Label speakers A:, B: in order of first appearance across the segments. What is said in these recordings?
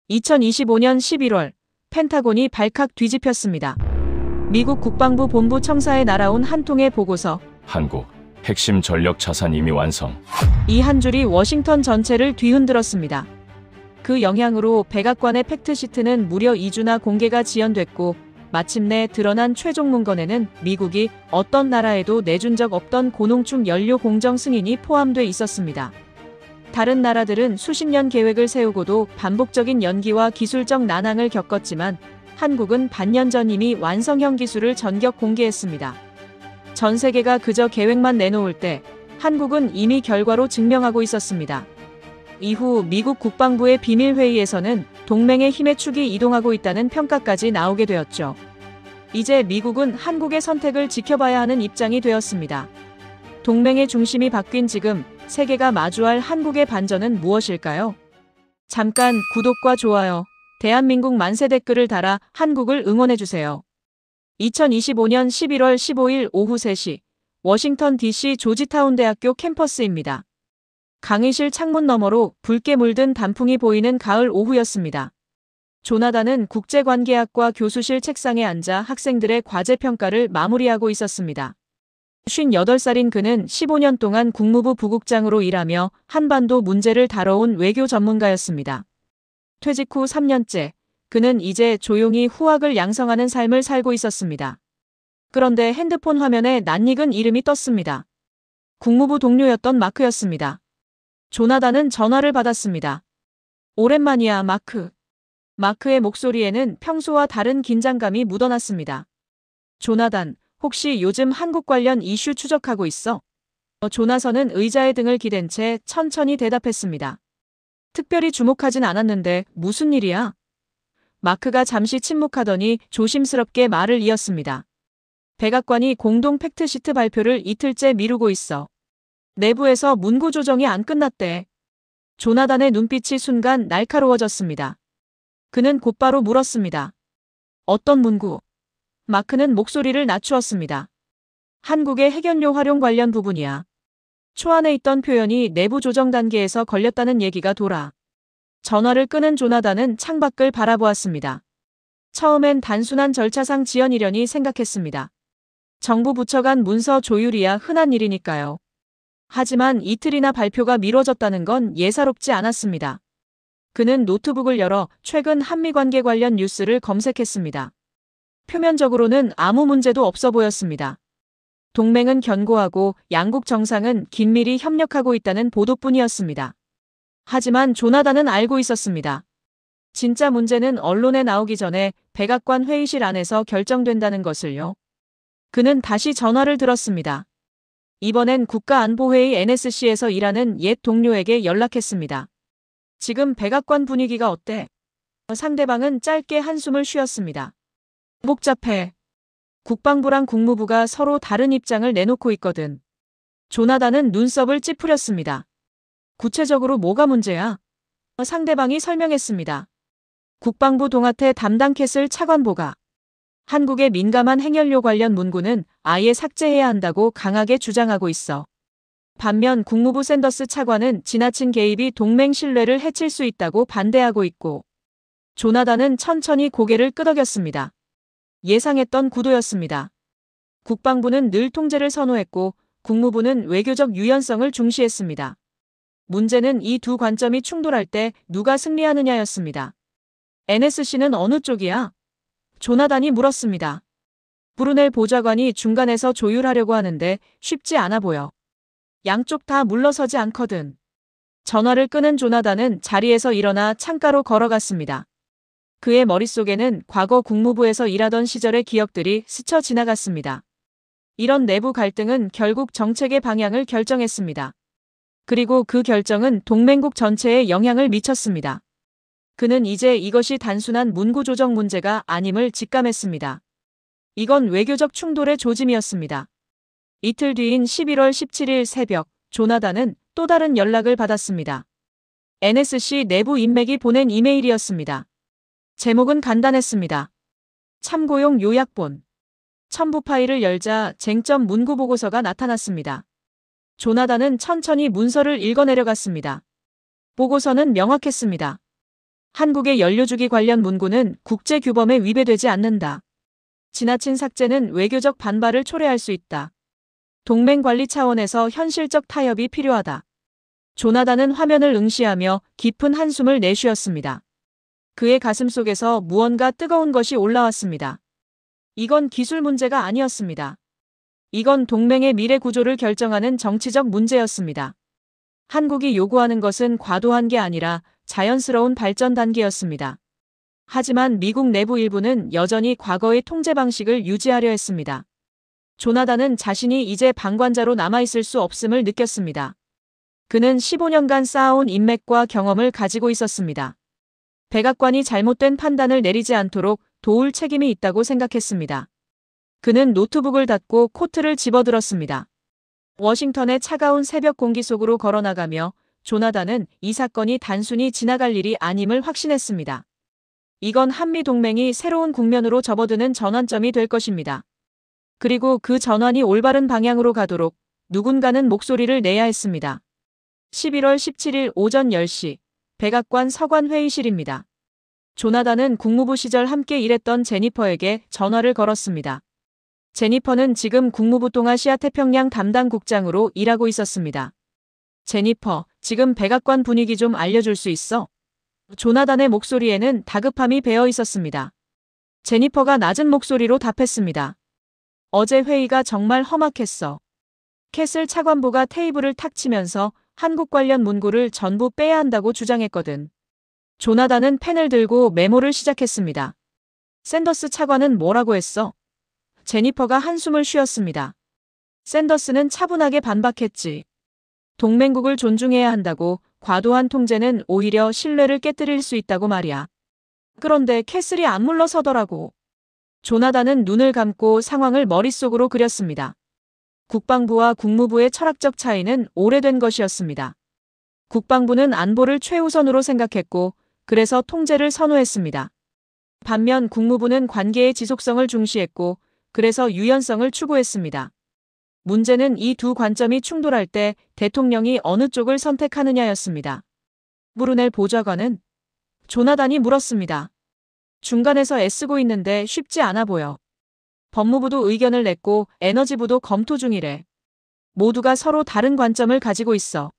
A: 2025년 11월 펜타곤이 발칵 뒤집혔습니다. 미국 국방부 본부 청사에 날아온 한 통의 보고서.
B: 한국 핵심 전력 자산 이미 완성.
A: 이 한 줄이 워싱턴 전체를 뒤흔들었습니다. 그 영향으로 백악관의 팩트시트는 무려 2주나 공개가 지연됐고 마침내 드러난 최종 문건에는 미국이 어떤 나라에도 내준 적 없던 고농축 연료 공정 승인이 포함돼 있었습니다. 다른 나라들은 수십 년 계획을 세우고도 반복적인 연기와 기술적 난항을 겪었지만 한국은 반년 전 이미 완성형 기술을 전격 공개했습니다. 전 세계가 그저 계획만 내놓을 때 한국은 이미 결과로 증명하고 있었습니다. 이후 미국 국방부의 비밀회의에서는 동맹의 힘의 축이 이동하고 있다는 평가까지 나오게 되었죠. 이제 미국은 한국의 선택을 지켜봐야 하는 입장이 되었습니다. 동맹의 중심이 바뀐 지금 세계가 마주할 한국의 반전은 무엇일까요? 잠깐 구독과 좋아요, 대한민국 만세 댓글을 달아 한국을 응원해주세요. 2025년 11월 15일 오후 3시 워싱턴 DC 조지타운 대학교 캠퍼스입니다. 강의실 창문 너머로 붉게 물든 단풍이 보이는 가을 오후였습니다. 조나단은 국제관계학과 교수실 책상에 앉아 학생들의 과제 평가를 마무리하고 있었습니다. 58살인 그는 15년 동안 국무부 부국장으로 일하며 한반도 문제를 다뤄온 외교 전문가였습니다. 퇴직 후 3년째, 그는 이제 조용히 후학을 양성하는 삶을 살고 있었습니다. 그런데 핸드폰 화면에 낯익은 이름이 떴습니다. 국무부 동료였던 마크였습니다. 조나단은 전화를 받았습니다. 오랜만이야, 마크. 마크의 목소리에는 평소와 다른 긴장감이 묻어났습니다. 조나단, 혹시 요즘 한국 관련 이슈 추적하고 있어? 조나선은 의자에 등을 기댄 채 천천히 대답했습니다. 특별히 주목하진 않았는데 무슨 일이야? 마크가 잠시 침묵하더니 조심스럽게 말을 이었습니다. 백악관이 공동 팩트시트 발표를 이틀째 미루고 있어. 내부에서 문구 조정이 안 끝났대. 조나단의 눈빛이 순간 날카로워졌습니다. 그는 곧바로 물었습니다. 어떤 문구? 마크는 목소리를 낮추었습니다. 한국의 핵연료 활용 관련 부분이야. 초안에 있던 표현이 내부 조정 단계에서 걸렸다는 얘기가 돌아. 전화를 끄는 조나단은 창밖을 바라보았습니다. 처음엔 단순한 절차상 지연이려니 생각했습니다. 정부 부처 간 문서 조율이야 흔한 일이니까요. 하지만 이틀이나 발표가 미뤄졌다는 건 예사롭지 않았습니다. 그는 노트북을 열어 최근 한미관계 관련 뉴스를 검색했습니다. 표면적으로는 아무 문제도 없어 보였습니다. 동맹은 견고하고 양국 정상은 긴밀히 협력하고 있다는 보도뿐이었습니다. 하지만 조나단은 알고 있었습니다. 진짜 문제는 언론에 나오기 전에 백악관 회의실 안에서 결정된다는 것을요. 그는 다시 전화를 들었습니다. 이번엔 국가안보회의 NSC에서 일하는 옛 동료에게 연락했습니다. 지금 백악관 분위기가 어때? 상대방은 짧게 한숨을 쉬었습니다. 복잡해. 국방부랑 국무부가 서로 다른 입장을 내놓고 있거든. 조나단은 눈썹을 찌푸렸습니다. 구체적으로 뭐가 문제야? 상대방이 설명했습니다. 국방부 동아태 담당 캐슬 차관보가 한국의 민감한 핵연료 관련 문구는 아예 삭제해야 한다고 강하게 주장하고 있어. 반면 국무부 샌더스 차관은 지나친 개입이 동맹 신뢰를 해칠 수 있다고 반대하고 있고. 조나단은 천천히 고개를 끄덕였습니다. 예상했던 구도였습니다. 국방부는 늘 통제를 선호했고 국무부는 외교적 유연성을 중시했습니다. 문제는 이 두 관점이 충돌할 때 누가 승리하느냐였습니다. NSC는 어느 쪽이야? 조나단이 물었습니다. 브루넬 보좌관이 중간에서 조율하려고 하는데 쉽지 않아 보여. 양쪽 다 물러서지 않거든. 전화를 끄는 조나단은 자리에서 일어나 창가로 걸어갔습니다. 그의 머릿속에는 과거 국무부에서 일하던 시절의 기억들이 스쳐 지나갔습니다. 이런 내부 갈등은 결국 정책의 방향을 결정했습니다. 그리고 그 결정은 동맹국 전체에 영향을 미쳤습니다. 그는 이제 이것이 단순한 문구 조정 문제가 아님을 직감했습니다. 이건 외교적 충돌의 조짐이었습니다. 이틀 뒤인 11월 17일 새벽, 조나단은 또 다른 연락을 받았습니다. NSC 내부 인맥이 보낸 이메일이었습니다. 제목은 간단했습니다. 참고용 요약본. 첨부 파일을 열자 쟁점 문구 보고서가 나타났습니다. 조나단은 천천히 문서를 읽어내려갔습니다. 보고서는 명확했습니다. 한국의 연료주기 관련 문구는 국제규범에 위배되지 않는다. 지나친 삭제는 외교적 반발을 초래할 수 있다. 동맹 관리 차원에서 현실적 타협이 필요하다. 조나단은 화면을 응시하며 깊은 한숨을 내쉬었습니다. 그의 가슴 속에서 무언가 뜨거운 것이 올라왔습니다. 이건 기술 문제가 아니었습니다. 이건 동맹의 미래 구조를 결정하는 정치적 문제였습니다. 한국이 요구하는 것은 과도한 게 아니라 자연스러운 발전 단계였습니다. 하지만 미국 내부 일부는 여전히 과거의 통제 방식을 유지하려 했습니다. 조나단은 자신이 이제 방관자로 남아있을 수 없음을 느꼈습니다. 그는 15년간 쌓아온 인맥과 경험을 가지고 있었습니다. 백악관이 잘못된 판단을 내리지 않도록 도울 책임이 있다고 생각했습니다. 그는 노트북을 닫고 코트를 집어들었습니다. 워싱턴의 차가운 새벽 공기 속으로 걸어나가며 조나단은 이 사건이 단순히 지나갈 일이 아님을 확신했습니다. 이건 한미동맹이 새로운 국면으로 접어드는 전환점이 될 것입니다. 그리고 그 전환이 올바른 방향으로 가도록 누군가는 목소리를 내야 했습니다. 11월 17일 오전 10시 백악관 서관회의실입니다. 조나단은 국무부 시절 함께 일했던 제니퍼에게 전화를 걸었습니다. 제니퍼는 지금 국무부 동아시아태평양 담당 국장으로 일하고 있었습니다. 제니퍼, 지금 백악관 분위기 좀 알려줄 수 있어? 조나단의 목소리에는 다급함이 배어 있었습니다. 제니퍼가 낮은 목소리로 답했습니다. 어제 회의가 정말 험악했어. 캐슬 차관보가 테이블을 탁 치면서 한국 관련 문구를 전부 빼야 한다고 주장했거든. 조나단은 펜을 들고 메모를 시작했습니다. 샌더스 차관은 뭐라고 했어? 제니퍼가 한숨을 쉬었습니다. 샌더스는 차분하게 반박했지. 동맹국을 존중해야 한다고, 과도한 통제는 오히려 신뢰를 깨뜨릴 수 있다고 말이야. 그런데 캐슬이 안 물러서더라고. 조나단은 눈을 감고 상황을 머릿속으로 그렸습니다. 국방부와 국무부의 철학적 차이는 오래된 것이었습니다. 국방부는 안보를 최우선으로 생각했고, 그래서 통제를 선호했습니다. 반면 국무부는 관계의 지속성을 중시했고, 그래서 유연성을 추구했습니다. 문제는 이 두 관점이 충돌할 때 대통령이 어느 쪽을 선택하느냐였습니다. 브루넬 보좌관은 조나단이 물었습니다. 중간에서 애쓰고 있는데 쉽지 않아 보여. 법무부도 의견을 냈고 에너지부도 검토 중이래. 모두가 서로 다른 관점을 가지고 있어.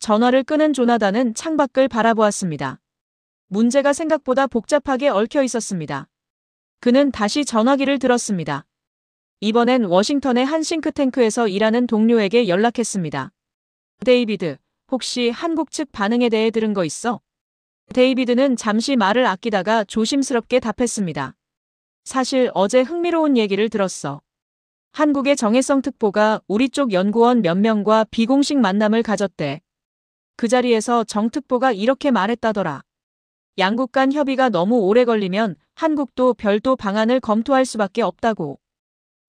A: 전화를 끄는 조나단은 창밖을 바라보았습니다. 문제가 생각보다 복잡하게 얽혀 있었습니다. 그는 다시 전화기를 들었습니다. 이번엔 워싱턴의 한 싱크탱크에서 일하는 동료에게 연락했습니다. 데이비드, 혹시 한국 측 반응에 대해 들은 거 있어? 데이비드는 잠시 말을 아끼다가 조심스럽게 답했습니다. 사실 어제 흥미로운 얘기를 들었어. 한국의 정혜성 특보가 우리 쪽 연구원 몇 명과 비공식 만남을 가졌대. 그 자리에서 정 특보가 이렇게 말했다더라. 양국 간 협의가 너무 오래 걸리면 한국도 별도 방안을 검토할 수밖에 없다고.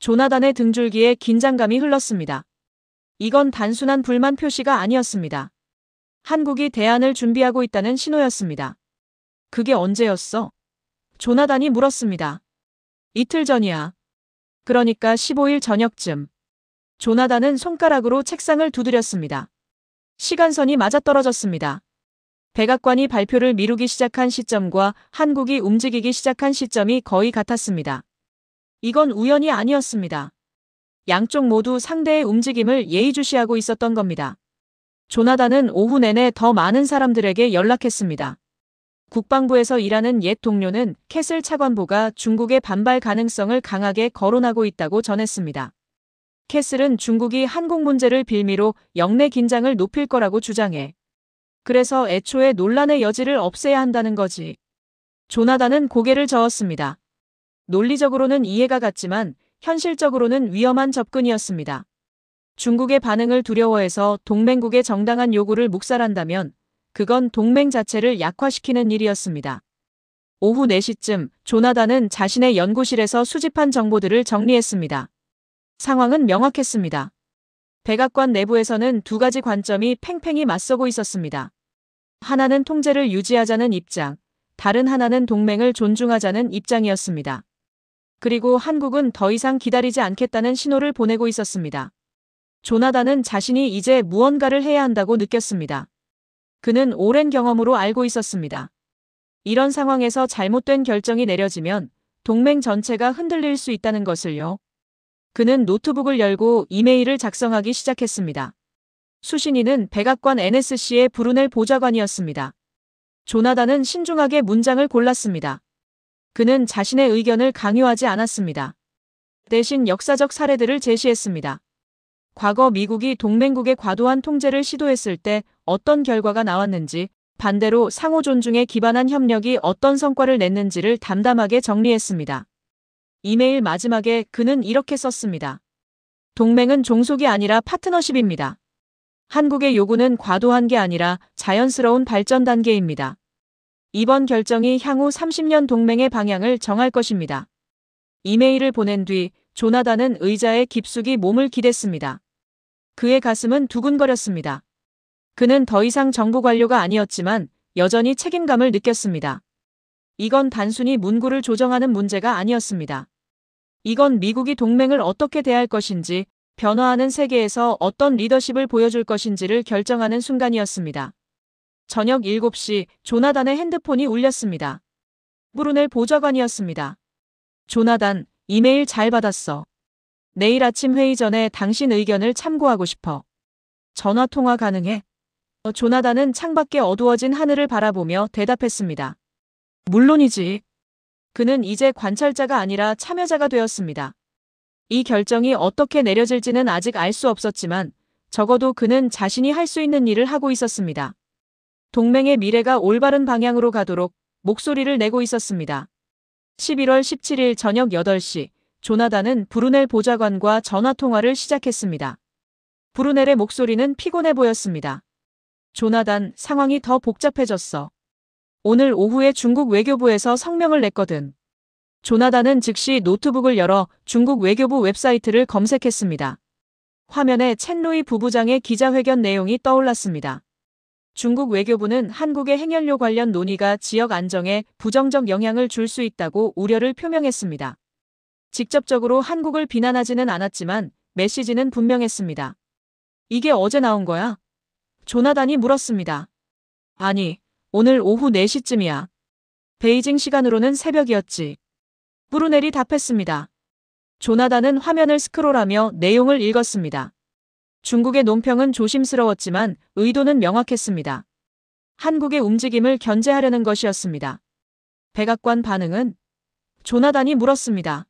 A: 조나단의 등줄기에 긴장감이 흘렀습니다. 이건 단순한 불만 표시가 아니었습니다. 한국이 대안을 준비하고 있다는 신호였습니다. 그게 언제였어? 조나단이 물었습니다. 이틀 전이야. 그러니까 15일 저녁쯤. 조나단은 손가락으로 책상을 두드렸습니다. 시간선이 맞아떨어졌습니다. 백악관이 발표를 미루기 시작한 시점과 한국이 움직이기 시작한 시점이 거의 같았습니다. 이건 우연이 아니었습니다. 양쪽 모두 상대의 움직임을 예의주시하고 있었던 겁니다. 조나단은 오후 내내 더 많은 사람들에게 연락했습니다. 국방부에서 일하는 옛 동료는 캐슬 차관보가 중국의 반발 가능성을 강하게 거론하고 있다고 전했습니다. 캐슬은 중국이 한국 문제를 빌미로 영내 긴장을 높일 거라고 주장해. 그래서 애초에 논란의 여지를 없애야 한다는 거지. 조나단은 고개를 저었습니다. 논리적으로는 이해가 갔지만 현실적으로는 위험한 접근이었습니다. 중국의 반응을 두려워해서 동맹국의 정당한 요구를 묵살한다면 그건 동맹 자체를 약화시키는 일이었습니다. 오후 4시쯤 조나단은 자신의 연구실에서 수집한 정보들을 정리했습니다. 상황은 명확했습니다. 백악관 내부에서는 두 가지 관점이 팽팽히 맞서고 있었습니다. 하나는 통제를 유지하자는 입장, 다른 하나는 동맹을 존중하자는 입장이었습니다. 그리고 한국은 더 이상 기다리지 않겠다는 신호를 보내고 있었습니다. 조나단은 자신이 이제 무언가를 해야 한다고 느꼈습니다. 그는 오랜 경험으로 알고 있었습니다. 이런 상황에서 잘못된 결정이 내려지면 동맹 전체가 흔들릴 수 있다는 것을요. 그는 노트북을 열고 이메일을 작성하기 시작했습니다. 수신인은 백악관 NSC의 브루넬 보좌관이었습니다. 조나단은 신중하게 문장을 골랐습니다. 그는 자신의 의견을 강요하지 않았습니다. 대신 역사적 사례들을 제시했습니다. 과거 미국이 동맹국의 과도한 통제를 시도했을 때 어떤 결과가 나왔는지, 반대로 상호 존중에 기반한 협력이 어떤 성과를 냈는지를 담담하게 정리했습니다. 이메일 마지막에 그는 이렇게 썼습니다. 동맹은 종속이 아니라 파트너십입니다. 한국의 요구는 과도한 게 아니라 자연스러운 발전 단계입니다. 이번 결정이 향후 30년 동맹의 방향을 정할 것입니다. 이메일을 보낸 뒤 조나단은 의자에 깊숙이 몸을 기댔습니다. 그의 가슴은 두근거렸습니다. 그는 더 이상 정부 관료가 아니었지만 여전히 책임감을 느꼈습니다. 이건 단순히 문구를 조정하는 문제가 아니었습니다. 이건 미국이 동맹을 어떻게 대할 것인지, 변화하는 세계에서 어떤 리더십을 보여줄 것인지를 결정하는 순간이었습니다. 저녁 7시 조나단의 핸드폰이 울렸습니다. 브루넬 보좌관이었습니다. 조나단, 이메일 잘 받았어. 내일 아침 회의 전에 당신 의견을 참고하고 싶어. 전화 통화 가능해? 조나단은 창밖에 어두워진 하늘을 바라보며 대답했습니다. 물론이지. 그는 이제 관찰자가 아니라 참여자가 되었습니다. 이 결정이 어떻게 내려질지는 아직 알 수 없었지만 적어도 그는 자신이 할 수 있는 일을 하고 있었습니다. 동맹의 미래가 올바른 방향으로 가도록 목소리를 내고 있었습니다. 11월 17일 저녁 8시, 조나단은 브루넬 보좌관과 전화통화를 시작했습니다. 브루넬의 목소리는 피곤해 보였습니다. 조나단, 상황이 더 복잡해졌어. 오늘 오후에 중국 외교부에서 성명을 냈거든. 조나단은 즉시 노트북을 열어 중국 외교부 웹사이트를 검색했습니다. 화면에 첸루이 부부장의 기자회견 내용이 떠올랐습니다. 중국 외교부는 한국의 핵연료 관련 논의가 지역 안정에 부정적 영향을 줄 수 있다고 우려를 표명했습니다. 직접적으로 한국을 비난하지는 않았지만 메시지는 분명했습니다. 이게 어제 나온 거야? 조나단이 물었습니다. 아니, 오늘 오후 4시쯤이야. 베이징 시간으로는 새벽이었지. 브루넬이 답했습니다. 조나단은 화면을 스크롤하며 내용을 읽었습니다. 중국의 논평은 조심스러웠지만 의도는 명확했습니다. 한국의 움직임을 견제하려는 것이었습니다. 백악관 반응은? 조나단이 물었습니다.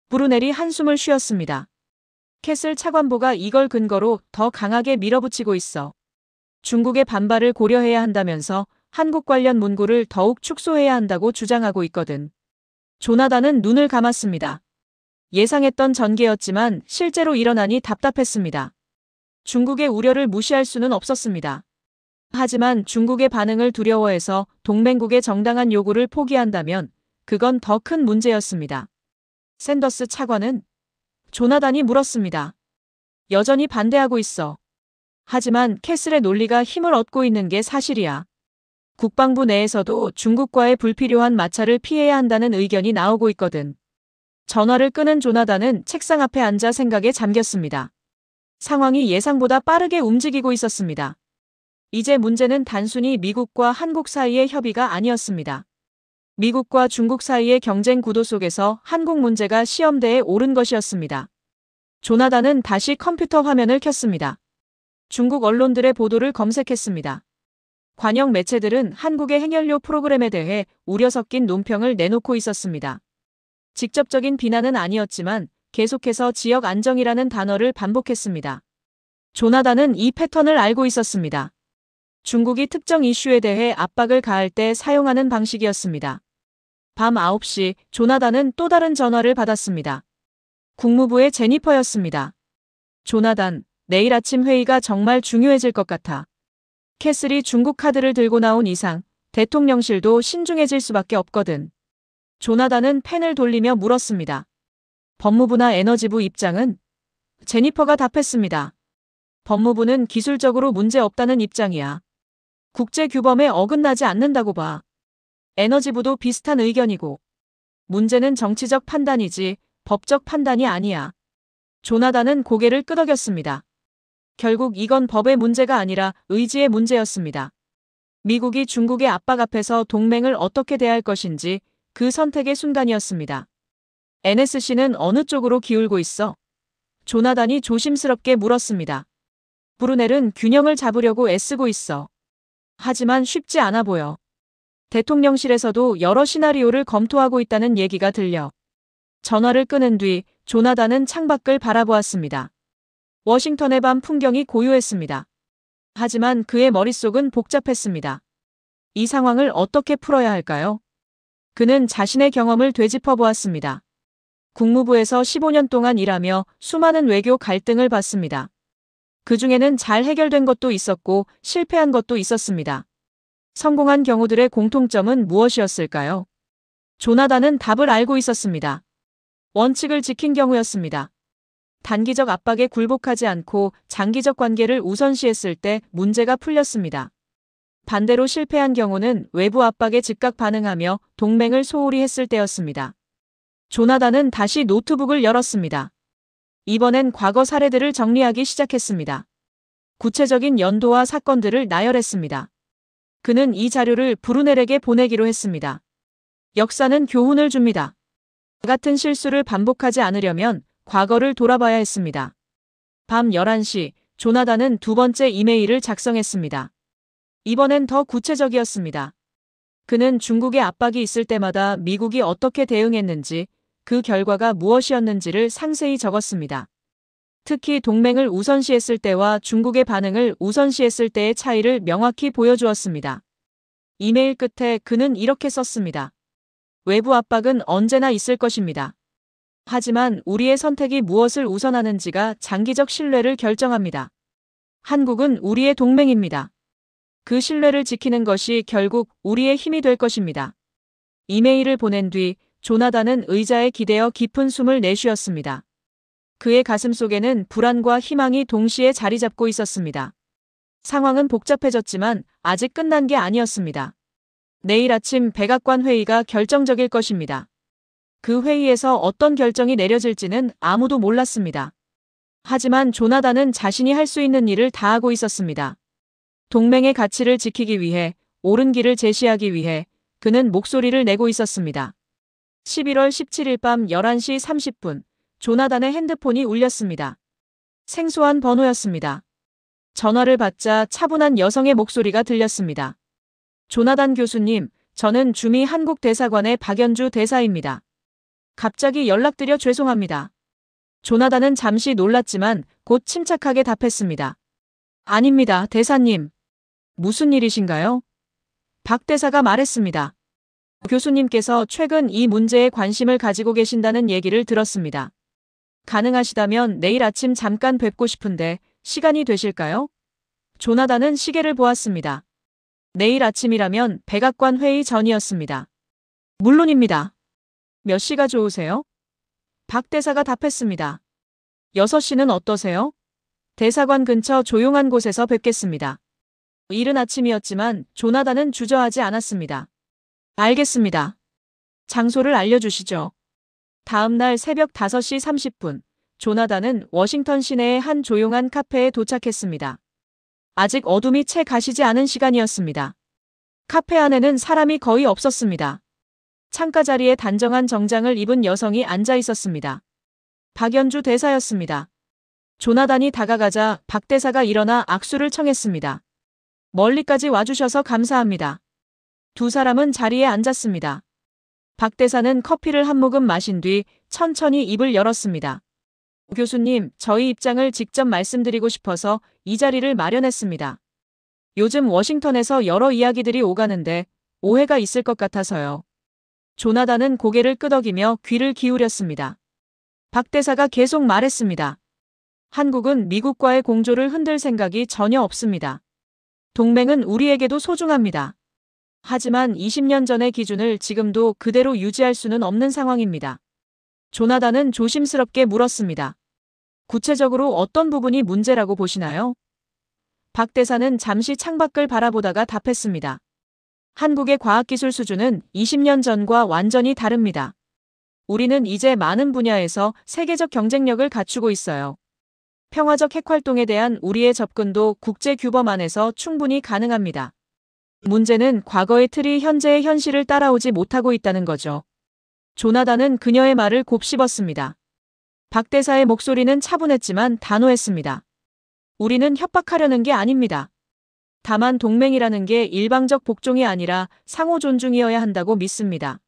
A: 브루넬이 한숨을 쉬었습니다. 캐슬 차관보가 이걸 근거로 더 강하게 밀어붙이고 있어. 중국의 반발을 고려해야 한다면서 한국 관련 문구를 더욱 축소해야 한다고 주장하고 있거든. 조나단은 눈을 감았습니다. 예상했던 전개였지만 실제로 일어나니 답답했습니다. 중국의 우려를 무시할 수는 없었습니다. 하지만 중국의 반응을 두려워해서 동맹국의 정당한 요구를 포기한다면 그건 더 큰 문제였습니다. 샌더스 차관은? 조나단이 물었습니다. 여전히 반대하고 있어. 하지만 캐슬의 논리가 힘을 얻고 있는 게 사실이야. 국방부 내에서도 중국과의 불필요한 마찰을 피해야 한다는 의견이 나오고 있거든. 전화를 끄는 조나단은 책상 앞에 앉아 생각에 잠겼습니다. 상황이 예상보다 빠르게 움직이고 있었습니다. 이제 문제는 단순히 미국과 한국 사이의 협의가 아니었습니다. 미국과 중국 사이의 경쟁 구도 속에서 한국 문제가 시험대에 오른 것이었습니다. 조나단은 다시 컴퓨터 화면을 켰습니다. 중국 언론들의 보도를 검색했습니다. 관영 매체들은 한국의 핵연료 프로그램에 대해 우려 섞인 논평을 내놓고 있었습니다. 직접적인 비난은 아니었지만 계속해서 지역 안정이라는 단어를 반복했습니다. 조나단은 이 패턴을 알고 있었습니다. 중국이 특정 이슈에 대해 압박을 가할 때 사용하는 방식이었습니다. 밤 9시 조나단은 또 다른 전화를 받았습니다. 국무부의 제니퍼였습니다. 조나단, 내일 아침 회의가 정말 중요해질 것 같아. 캐슬이 중국 카드를 들고 나온 이상 대통령실도 신중해질 수밖에 없거든. 조나단은 펜을 돌리며 물었습니다. 법무부나 에너지부 입장은? 제니퍼가 답했습니다. 법무부는 기술적으로 문제 없다는 입장이야. 국제규범에 어긋나지 않는다고 봐. 에너지부도 비슷한 의견이고. 문제는 정치적 판단이지 법적 판단이 아니야. 조나단은 고개를 끄덕였습니다. 결국 이건 법의 문제가 아니라 의지의 문제였습니다. 미국이 중국의 압박 앞에서 동맹을 어떻게 대할 것인지 그 선택의 순간이었습니다. NSC는 어느 쪽으로 기울고 있어? 조나단이 조심스럽게 물었습니다. 브루넬은 균형을 잡으려고 애쓰고 있어. 하지만 쉽지 않아 보여. 대통령실에서도 여러 시나리오를 검토하고 있다는 얘기가 들려. 전화를 끊은 뒤 조나단은 창밖을 바라보았습니다. 워싱턴의 밤 풍경이 고요했습니다. 하지만 그의 머릿속은 복잡했습니다. 이 상황을 어떻게 풀어야 할까요? 그는 자신의 경험을 되짚어 보았습니다. 국무부에서 15년 동안 일하며 수많은 외교 갈등을 봤습니다. 그 중에는 잘 해결된 것도 있었고 실패한 것도 있었습니다. 성공한 경우들의 공통점은 무엇이었을까요? 조나단은 답을 알고 있었습니다. 원칙을 지킨 경우였습니다. 단기적 압박에 굴복하지 않고 장기적 관계를 우선시했을 때 문제가 풀렸습니다. 반대로 실패한 경우는 외부 압박에 즉각 반응하며 동맹을 소홀히 했을 때였습니다. 조나단은 다시 노트북을 열었습니다. 이번엔 과거 사례들을 정리하기 시작했습니다. 구체적인 연도와 사건들을 나열했습니다. 그는 이 자료를 브루넬에게 보내기로 했습니다. 역사는 교훈을 줍니다. 같은 실수를 반복하지 않으려면 과거를 돌아봐야 했습니다. 밤 11시, 조나단은 두 번째 이메일을 작성했습니다. 이번엔 더 구체적이었습니다. 그는 중국의 압박이 있을 때마다 미국이 어떻게 대응했는지, 그 결과가 무엇이었는지를 상세히 적었습니다. 특히 동맹을 우선시했을 때와 중국의 반응을 우선시했을 때의 차이를 명확히 보여주었습니다. 이메일 끝에 그는 이렇게 썼습니다. 외부 압박은 언제나 있을 것입니다. 하지만 우리의 선택이 무엇을 우선하는지가 장기적 신뢰를 결정합니다. 한국은 우리의 동맹입니다. 그 신뢰를 지키는 것이 결국 우리의 힘이 될 것입니다. 이메일을 보낸 뒤 조나단은 의자에 기대어 깊은 숨을 내쉬었습니다. 그의 가슴 속에는 불안과 희망이 동시에 자리 잡고 있었습니다. 상황은 복잡해졌지만 아직 끝난 게 아니었습니다. 내일 아침 백악관 회의가 결정적일 것입니다. 그 회의에서 어떤 결정이 내려질지는 아무도 몰랐습니다. 하지만 조나단은 자신이 할 수 있는 일을 다하고 있었습니다. 동맹의 가치를 지키기 위해, 옳은 길을 제시하기 위해 그는 목소리를 내고 있었습니다. 11월 17일 밤 11시 30분, 조나단의 핸드폰이 울렸습니다. 생소한 번호였습니다. 전화를 받자 차분한 여성의 목소리가 들렸습니다. 조나단 교수님, 저는 주미 한국 대사관의 박연주 대사입니다. 갑자기 연락드려 죄송합니다. 조나단은 잠시 놀랐지만 곧 침착하게 답했습니다. 아닙니다, 대사님. 무슨 일이신가요? 박 대사가 말했습니다. 교수님께서 최근 이 문제에 관심을 가지고 계신다는 얘기를 들었습니다. 가능하시다면 내일 아침 잠깐 뵙고 싶은데 시간이 되실까요? 조나단은 시계를 보았습니다. 내일 아침이라면 백악관 회의 전이었습니다. 물론입니다. 몇 시가 좋으세요? 박 대사가 답했습니다. 6시는 어떠세요? 대사관 근처 조용한 곳에서 뵙겠습니다. 이른 아침이었지만 조나단은 주저하지 않았습니다. 알겠습니다. 장소를 알려주시죠. 다음 날 새벽 5시 30분, 조나단은 워싱턴 시내의 한 조용한 카페에 도착했습니다. 아직 어둠이 채 가시지 않은 시간이었습니다. 카페 안에는 사람이 거의 없었습니다. 창가 자리에 단정한 정장을 입은 여성이 앉아 있었습니다. 박연주 대사였습니다. 조나단이 다가가자 박 대사가 일어나 악수를 청했습니다. 멀리까지 와주셔서 감사합니다. 두 사람은 자리에 앉았습니다. 박 대사는 커피를 한 모금 마신 뒤 천천히 입을 열었습니다. 교수님, 저희 입장을 직접 말씀드리고 싶어서 이 자리를 마련했습니다. 요즘 워싱턴에서 여러 이야기들이 오가는데 오해가 있을 것 같아서요. 조나단은 고개를 끄덕이며 귀를 기울였습니다. 박 대사가 계속 말했습니다. 한국은 미국과의 공조를 흔들 생각이 전혀 없습니다. 동맹은 우리에게도 소중합니다. 하지만 20년 전의 기준을 지금도 그대로 유지할 수는 없는 상황입니다. 조나단은 조심스럽게 물었습니다. 구체적으로 어떤 부분이 문제라고 보시나요? 박 대사는 잠시 창밖을 바라보다가 답했습니다. 한국의 과학기술 수준은 20년 전과 완전히 다릅니다. 우리는 이제 많은 분야에서 세계적 경쟁력을 갖추고 있어요. 평화적 핵활동에 대한 우리의 접근도 국제 규범 안에서 충분히 가능합니다. 문제는 과거의 틀이 현재의 현실을 따라오지 못하고 있다는 거죠. 조나단은 그녀의 말을 곱씹었습니다. 박 대사의 목소리는 차분했지만 단호했습니다. 우리는 협박하려는 게 아닙니다. 다만 동맹이라는 게 일방적 복종이 아니라 상호 존중이어야 한다고 믿습니다.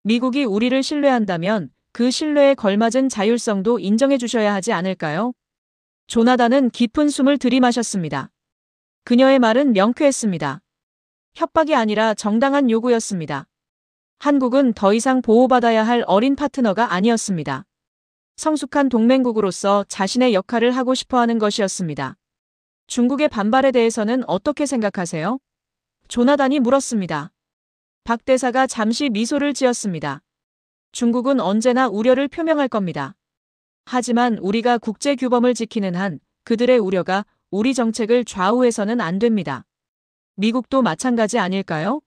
A: 미국이 우리를 신뢰한다면 그 신뢰에 걸맞은 자율성도 인정해 주셔야 하지 않을까요? 조나단은 깊은 숨을 들이마셨습니다. 그녀의 말은 명쾌했습니다. 협박이 아니라 정당한 요구였습니다. 한국은 더 이상 보호받아야 할 어린 파트너가 아니었습니다. 성숙한 동맹국으로서 자신의 역할을 하고 싶어 하는 것이었습니다. 중국의 반발에 대해서는 어떻게 생각하세요? 조나단이 물었습니다. 박 대사가 잠시 미소를 지었습니다. 중국은 언제나 우려를 표명할 겁니다. 하지만 우리가 국제 규범을 지키는 한 그들의 우려가 우리 정책을 좌우해서는 안 됩니다. 미국도 마찬가지 아닐까요?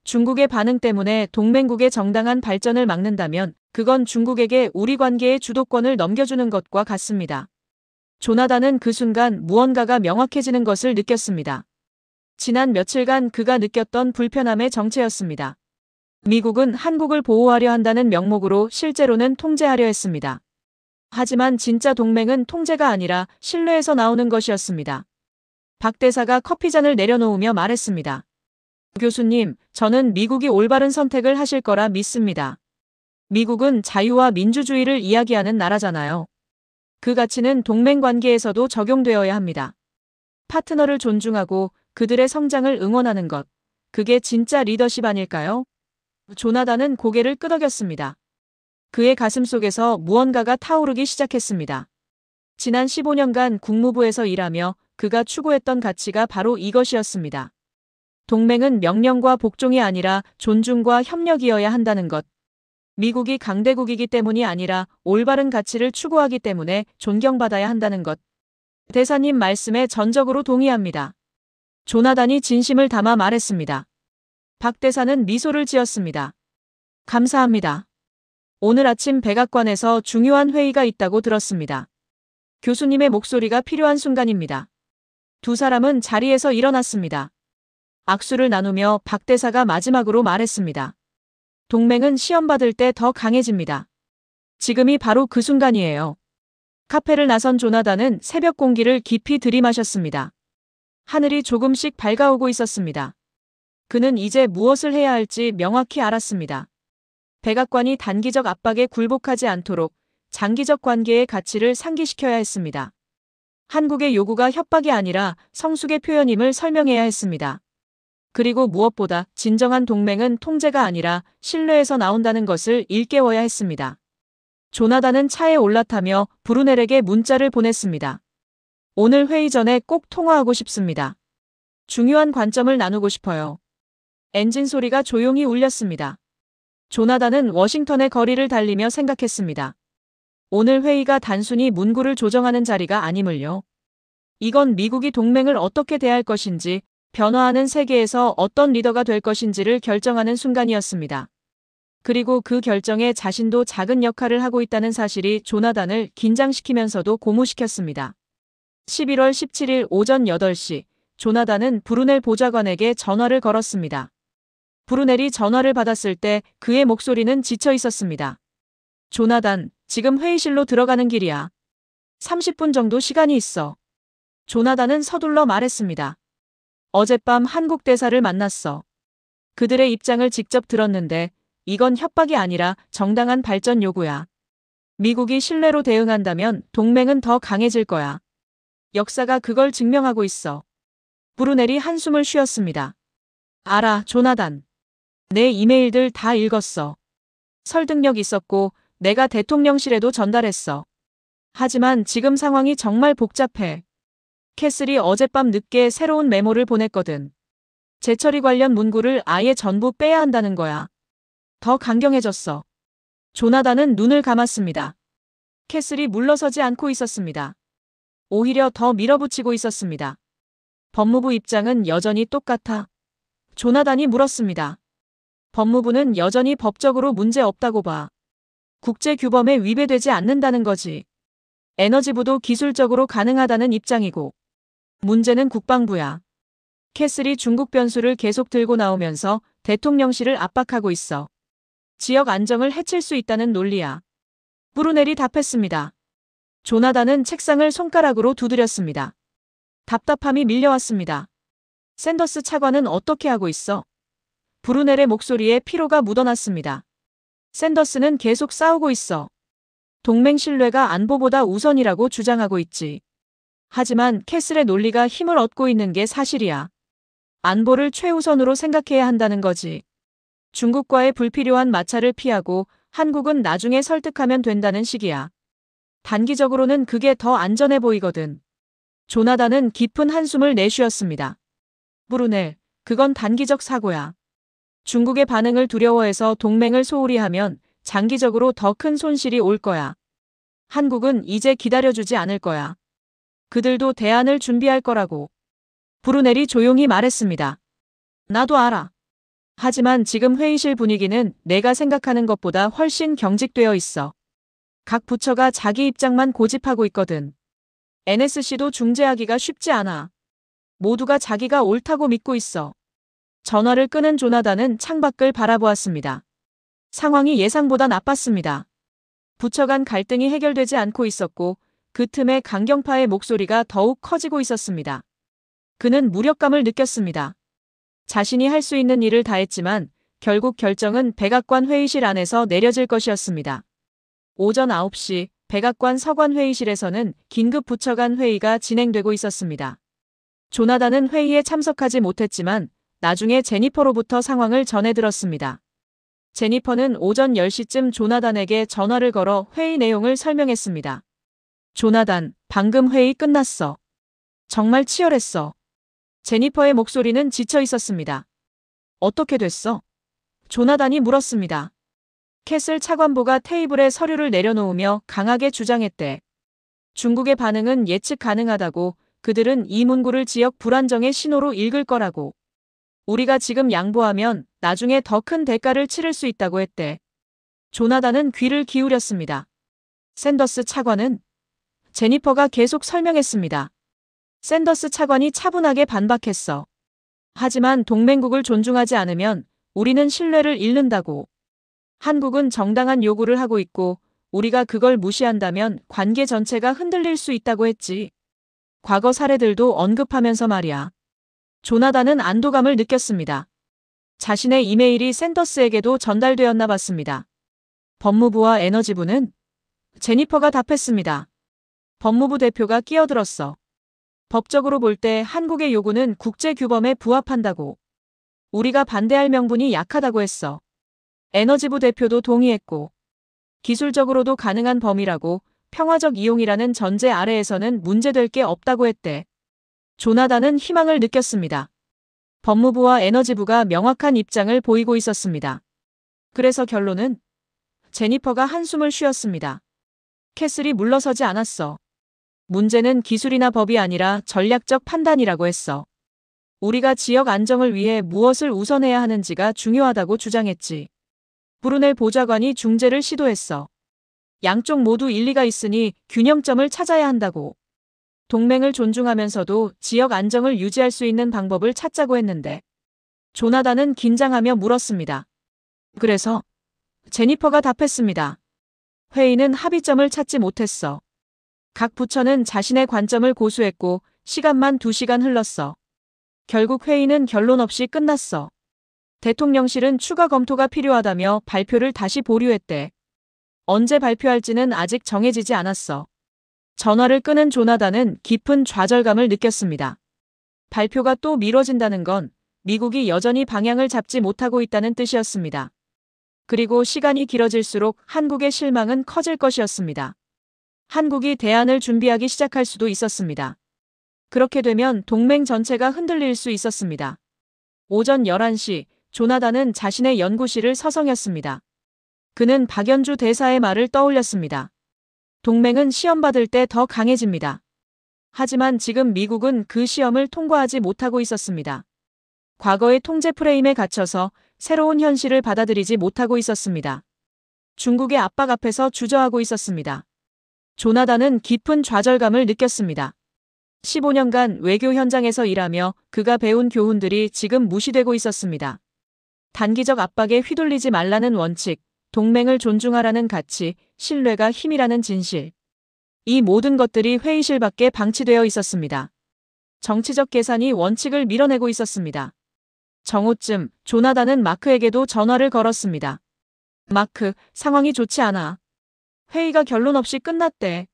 A: 중국의 반응 때문에 동맹국의 정당한 발전을 막는다면 그건 중국에게 우리 관계의 주도권을 넘겨주는 것과 같습니다. 조나단은 그 순간 무언가가 명확해지는 것을 느꼈습니다. 지난 며칠간 그가 느꼈던 불편함의 정체였습니다. 미국은 한국을 보호하려 한다는 명목으로 실제로는 통제하려 했습니다. 하지만 진짜 동맹은 통제가 아니라 신뢰에서 나오는 것이었습니다. 박 대사가 커피잔을 내려놓으며 말했습니다. 교수님, 저는 미국이 올바른 선택을 하실 거라 믿습니다. 미국은 자유와 민주주의를 이야기하는 나라잖아요. 그 가치는 동맹 관계에서도 적용되어야 합니다. 파트너를 존중하고 그들의 성장을 응원하는 것, 그게 진짜 리더십 아닐까요? 조나단은 고개를 끄덕였습니다. 그의 가슴 속에서 무언가가 타오르기 시작했습니다. 지난 15년간 국무부에서 일하며 그가 추구했던 가치가 바로 이것이었습니다. 동맹은 명령과 복종이 아니라 존중과 협력이어야 한다는 것. 미국이 강대국이기 때문이 아니라 올바른 가치를 추구하기 때문에 존경받아야 한다는 것. 대사님 말씀에 전적으로 동의합니다. 조나단이 진심을 담아 말했습니다. 박 대사는 미소를 지었습니다. 감사합니다. 오늘 아침 백악관에서 중요한 회의가 있다고 들었습니다. 교수님의 목소리가 필요한 순간입니다. 두 사람은 자리에서 일어났습니다. 악수를 나누며 박 대사가 마지막으로 말했습니다. 동맹은 시험 받을 때 더 강해집니다. 지금이 바로 그 순간이에요. 카페를 나선 조나단은 새벽 공기를 깊이 들이마셨습니다. 하늘이 조금씩 밝아오고 있었습니다. 그는 이제 무엇을 해야 할지 명확히 알았습니다. 백악관이 단기적 압박에 굴복하지 않도록 장기적 관계의 가치를 상기시켜야 했습니다. 한국의 요구가 협박이 아니라 성숙의 표현임을 설명해야 했습니다. 그리고 무엇보다 진정한 동맹은 통제가 아니라 신뢰에서 나온다는 것을 일깨워야 했습니다. 조나단은 차에 올라타며 브루넬에게 문자를 보냈습니다. 오늘 회의 전에 꼭 통화하고 싶습니다. 중요한 관점을 나누고 싶어요. 엔진 소리가 조용히 울렸습니다. 조나단은 워싱턴의 거리를 달리며 생각했습니다. 오늘 회의가 단순히 문구를 조정하는 자리가 아님을요. 이건 미국이 동맹을 어떻게 대할 것인지, 변화하는 세계에서 어떤 리더가 될 것인지를 결정하는 순간이었습니다. 그리고 그 결정에 자신도 작은 역할을 하고 있다는 사실이 조나단을 긴장시키면서도 고무시켰습니다. 11월 17일 오전 8시, 조나단은 브루넬 보좌관에게 전화를 걸었습니다. 브루넬이 전화를 받았을 때 그의 목소리는 지쳐 있었습니다. 조나단, 지금 회의실로 들어가는 길이야. 30분 정도 시간이 있어. 조나단은 서둘러 말했습니다. 어젯밤 한국 대사를 만났어. 그들의 입장을 직접 들었는데 이건 협박이 아니라 정당한 발전 요구야. 미국이 신뢰로 대응한다면 동맹은 더 강해질 거야. 역사가 그걸 증명하고 있어. 브루넬이 한숨을 쉬었습니다. 알아, 조나단. 내 이메일들 다 읽었어. 설득력 있었고 내가 대통령실에도 전달했어. 하지만 지금 상황이 정말 복잡해. 캐슬이 어젯밤 늦게 새로운 메모를 보냈거든. 재처리 관련 문구를 아예 전부 빼야 한다는 거야. 더 강경해졌어. 조나단은 눈을 감았습니다. 캐슬이 물러서지 않고 있었습니다. 오히려 더 밀어붙이고 있었습니다. 법무부 입장은 여전히 똑같아. 조나단이 물었습니다. 법무부는 여전히 법적으로 문제 없다고 봐. 국제 규범에 위배되지 않는다는 거지. 에너지부도 기술적으로 가능하다는 입장이고. 문제는 국방부야. 캐슬이 중국 변수를 계속 들고 나오면서 대통령실을 압박하고 있어. 지역 안정을 해칠 수 있다는 논리야. 브루넬이 답했습니다. 조나단은 책상을 손가락으로 두드렸습니다. 답답함이 밀려왔습니다. 샌더스 차관은 어떻게 하고 있어? 브루넬의 목소리에 피로가 묻어났습니다. 샌더스는 계속 싸우고 있어. 동맹 신뢰가 안보보다 우선이라고 주장하고 있지. 하지만 캐슬의 논리가 힘을 얻고 있는 게 사실이야. 안보를 최우선으로 생각해야 한다는 거지. 중국과의 불필요한 마찰을 피하고 한국은 나중에 설득하면 된다는 식이야. 단기적으로는 그게 더 안전해 보이거든. 조나단은 깊은 한숨을 내쉬었습니다. 브루넬, 그건 단기적 사고야. 중국의 반응을 두려워해서 동맹을 소홀히 하면 장기적으로 더 큰 손실이 올 거야. 한국은 이제 기다려주지 않을 거야. 그들도 대안을 준비할 거라고. 브루넬이 조용히 말했습니다. 나도 알아. 하지만 지금 회의실 분위기는 내가 생각하는 것보다 훨씬 경직되어 있어. 각 부처가 자기 입장만 고집하고 있거든. NSC도 중재하기가 쉽지 않아. 모두가 자기가 옳다고 믿고 있어. 전화를 끄는 조나단은 창밖을 바라보았습니다. 상황이 예상보다 나빴습니다. 부처 간 갈등이 해결되지 않고 있었고 그 틈에 강경파의 목소리가 더욱 커지고 있었습니다. 그는 무력감을 느꼈습니다. 자신이 할 수 있는 일을 다했지만 결국 결정은 백악관 회의실 안에서 내려질 것이었습니다. 오전 9시 백악관 서관 회의실에서는 긴급 부처 간 회의가 진행되고 있었습니다. 조나단은 회의에 참석하지 못했지만 나중에 제니퍼로부터 상황을 전해 들었습니다. 제니퍼는 오전 10시쯤 조나단에게 전화를 걸어 회의 내용을 설명했습니다. 조나단, 방금 회의 끝났어. 정말 치열했어. 제니퍼의 목소리는 지쳐 있었습니다. 어떻게 됐어? 조나단이 물었습니다. 캐슬 차관보가 테이블에 서류를 내려놓으며 강하게 주장했대. 중국의 반응은 예측 가능하다고, 그들은 이 문구를 지역 불안정의 신호로 읽을 거라고. 우리가 지금 양보하면 나중에 더 큰 대가를 치를 수 있다고 했대. 조나단은 귀를 기울였습니다. 샌더스 차관은? 제니퍼가 계속 설명했습니다. 샌더스 차관이 차분하게 반박했어. 하지만 동맹국을 존중하지 않으면 우리는 신뢰를 잃는다고. 한국은 정당한 요구를 하고 있고 우리가 그걸 무시한다면 관계 전체가 흔들릴 수 있다고 했지. 과거 사례들도 언급하면서 말이야. 조나단은 안도감을 느꼈습니다. 자신의 이메일이 샌더스에게도 전달되었나 봤습니다. 법무부와 에너지부는? 제니퍼가 답했습니다. 법무부 대표가 끼어들었어. 법적으로 볼 때 한국의 요구는 국제규범에 부합한다고. 우리가 반대할 명분이 약하다고 했어. 에너지부 대표도 동의했고. 기술적으로도 가능한 범위라고, 평화적 이용이라는 전제 아래에서는 문제될 게 없다고 했대. 조나단은 희망을 느꼈습니다. 법무부와 에너지부가 명확한 입장을 보이고 있었습니다. 그래서 결론은? 제니퍼가 한숨을 쉬었습니다. 캐슬이 물러서지 않았어. 문제는 기술이나 법이 아니라 전략적 판단이라고 했어. 우리가 지역 안정을 위해 무엇을 우선해야 하는지가 중요하다고 주장했지. 브루넬 보좌관이 중재를 시도했어. 양쪽 모두 일리가 있으니 균형점을 찾아야 한다고. 동맹을 존중하면서도 지역 안정을 유지할 수 있는 방법을 찾자고 했는데. 조나단은 긴장하며 물었습니다. 그래서? 제니퍼가 답했습니다. 회의는 합의점을 찾지 못했어. 각 부처는 자신의 관점을 고수했고 시간만 2시간 흘렀어. 결국 회의는 결론 없이 끝났어. 대통령실은 추가 검토가 필요하다며 발표를 다시 보류했대. 언제 발표할지는 아직 정해지지 않았어. 전화를 끄는 조나단은 깊은 좌절감을 느꼈습니다. 발표가 또 미뤄진다는 건 미국이 여전히 방향을 잡지 못하고 있다는 뜻이었습니다. 그리고 시간이 길어질수록 한국의 실망은 커질 것이었습니다. 한국이 대안을 준비하기 시작할 수도 있었습니다. 그렇게 되면 동맹 전체가 흔들릴 수 있었습니다. 오전 11시 조나단은 자신의 연구실을 서성였습니다. 그는 박연주 대사의 말을 떠올렸습니다. 동맹은 시험받을 때 더 강해집니다. 하지만 지금 미국은 그 시험을 통과하지 못하고 있었습니다. 과거의 통제 프레임에 갇혀서 새로운 현실을 받아들이지 못하고 있었습니다. 중국의 압박 앞에서 주저하고 있었습니다. 조나단은 깊은 좌절감을 느꼈습니다. 15년간 외교 현장에서 일하며 그가 배운 교훈들이 지금 무시되고 있었습니다. 단기적 압박에 휘둘리지 말라는 원칙, 동맹을 존중하라는 가치, 신뢰가 힘이라는 진실. 이 모든 것들이 회의실 밖에 방치되어 있었습니다. 정치적 계산이 원칙을 밀어내고 있었습니다. 정오쯤 조나단은 마크에게도 전화를 걸었습니다. 마크, 상황이 좋지 않아. 회의가 결론 없이 끝났대.